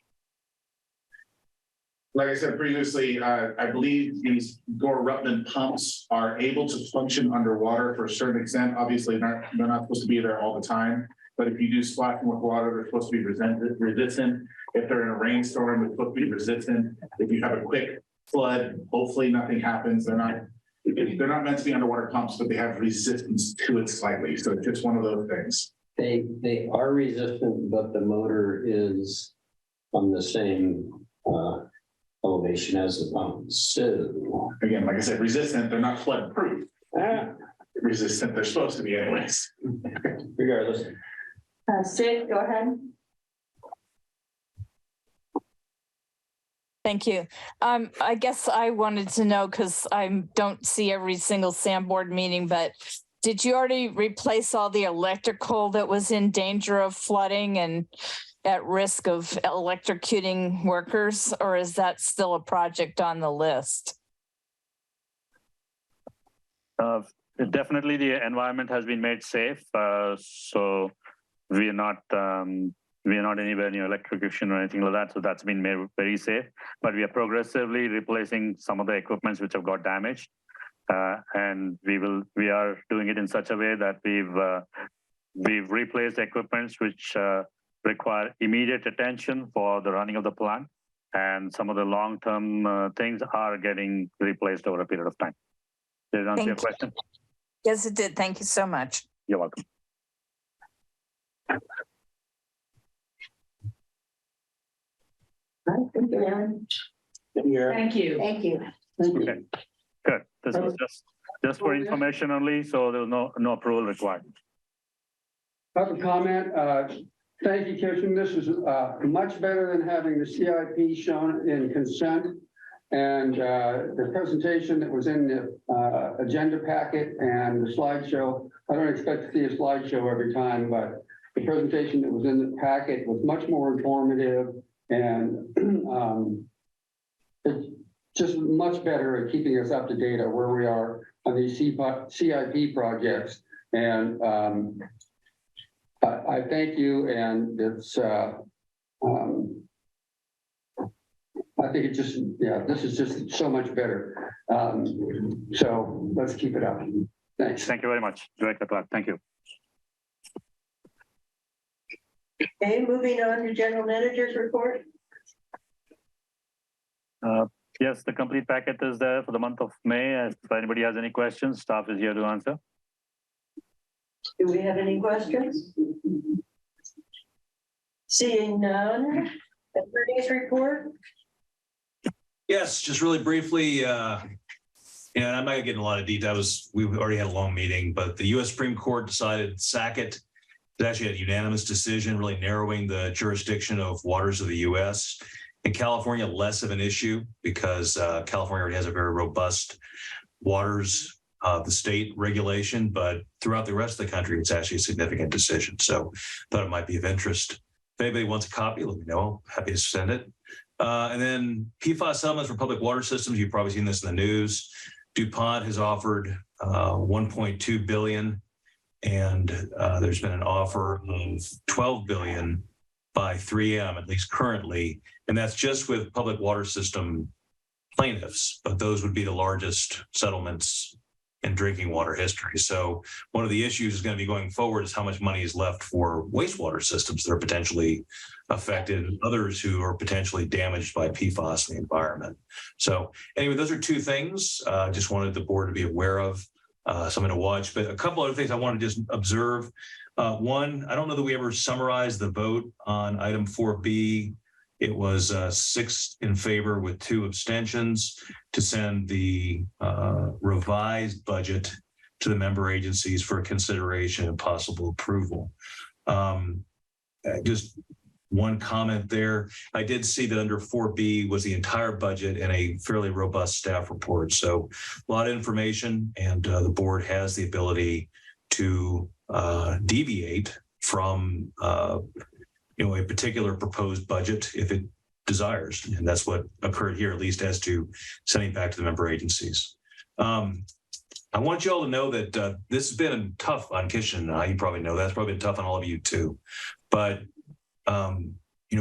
[SPEAKER 14] Like I said previously, I believe these Gore-Ruttman pumps are able to function underwater for a certain extent. Obviously, they're not supposed to be there all the time, but if you do splash them with water, they're supposed to be resistant. If they're in a rainstorm, they're supposed to be resistant. If you have a quick flood, hopefully nothing happens. They're not meant to be underwater pumps, but they have resistance to it slightly. So it's just one of those things.
[SPEAKER 2] They are resistant, but the motor is on the same elevation as the pump. So
[SPEAKER 14] again, like I said, resistant, they're not flood proof. Resistant, they're supposed to be anyways.
[SPEAKER 2] Regardless.
[SPEAKER 5] Sid, go ahead.
[SPEAKER 7] Thank you. I guess I wanted to know, because I don't see every single SAM board meeting, but did you already replace all the electrical that was in danger of flooding and at risk of electrocuting workers, or is that still a project on the list?
[SPEAKER 3] Definitely the environment has been made safe. So we are not anywhere near electrocution or anything like that. So that's been made very safe, but we are progressively replacing some of the equipments which have got damaged. And we are doing it in such a way that we've replaced equipments which require immediate attention for the running of the plant. And some of the long-term things are getting replaced over a period of time. Did that answer your question?
[SPEAKER 7] Yes, it did. Thank you so much.
[SPEAKER 3] You're welcome.
[SPEAKER 5] Thank you, Aaron.
[SPEAKER 4] Thank you.
[SPEAKER 5] Thank you.
[SPEAKER 3] Okay, good. This was just for information only, so there was no approval required.
[SPEAKER 11] I have a comment. Thank you, Kirsten. This is much better than having the CIP shown in consent. And the presentation that was in the agenda packet and the slideshow, I don't expect to see a slideshow every time, but the presentation that was in the packet was much more informative and it's just much better at keeping us up to date on where we are on these CIP projects. And I thank you, and it's I think it just, this is just so much better. So let's keep it up. Thanks.
[SPEAKER 3] Thank you very much, Director Clark. Thank you.
[SPEAKER 1] Okay, moving on to general manager's report.
[SPEAKER 3] Yes, the complete packet is there for the month of May. If anybody has any questions, staff is here to answer.
[SPEAKER 1] Do we have any questions? Seeing none. Attorney's report.
[SPEAKER 8] Yes, just really briefly, and I'm not getting a lot of details. We've already had a long meeting, but the U.S. Supreme Court decided Sackett It's actually a unanimous decision, really narrowing the jurisdiction of waters of the U.S. In California, less of an issue because California already has a very robust waters the state regulation, but throughout the rest of the country, it's actually a significant decision. So thought it might be of interest. If anybody wants a copy, let me know. Happy to send it. And then PFAS settlements for public water systems. You've probably seen this in the news. DuPont has offered 1.2 billion, and there's been an offer of 12 billion by 3M, at least currently, and that's just with public water system plaintiffs, but those would be the largest settlements in drinking water history. So one of the issues is going to be going forward is how much money is left for wastewater systems that are potentially affected, and others who are potentially damaged by PFAS in the environment. So anyway, those are two things just wanted the board to be aware of, something to watch. But a couple other things I want to just observe. One, I don't know that we ever summarized the vote on item 4B. It was 6 in favor with 2 abstentions to send the revised budget to the member agencies for consideration and possible approval. Just one comment there. I did see that under 4B was the entire budget and a fairly robust staff report. So a lot of information, and the board has the ability to deviate from a particular proposed budget if it desires. And that's what occurred here, at least as to sending back to the member agencies. I want you all to know that this has been tough on Kishin. You probably know that's probably been tough on all of you too. But,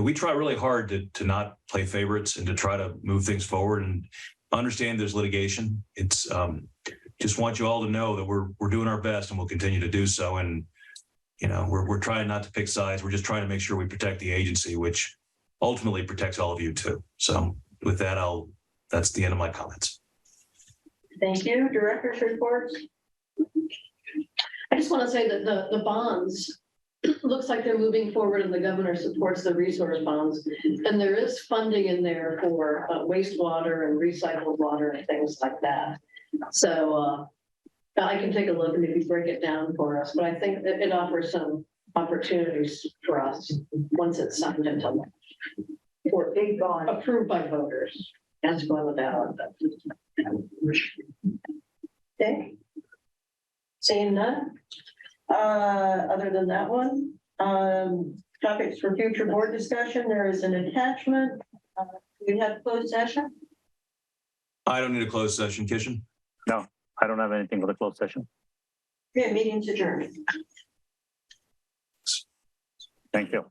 [SPEAKER 8] we try really hard to not play favorites and to try to move things forward and understand there's litigation. It's just want you all to know that we're doing our best and we'll continue to do so. And we're trying not to pick sides. We're just trying to make sure we protect the agency, which ultimately protects all of you too. So with that, that's the end of my comments.
[SPEAKER 1] Thank you. Director's reports.
[SPEAKER 9] I just want to say that the bonds, looks like they're moving forward and the governor supports the resource bonds. And there is funding in there for wastewater and recycled water and things like that. So I can take a look and maybe break it down for us, but I think that it offers some opportunities for us once it's signed into law.
[SPEAKER 5] For big bond.
[SPEAKER 9] Approved by voters. That's going with that on.
[SPEAKER 1] Okay. Seeing none. Other than that one, topics for future board discussion. There is an attachment. We have closed session.
[SPEAKER 8] I don't need a closed session, Kishin.
[SPEAKER 3] No, I don't have anything for the closed session.
[SPEAKER 1] Okay, meeting's adjourned.
[SPEAKER 3] Thank you.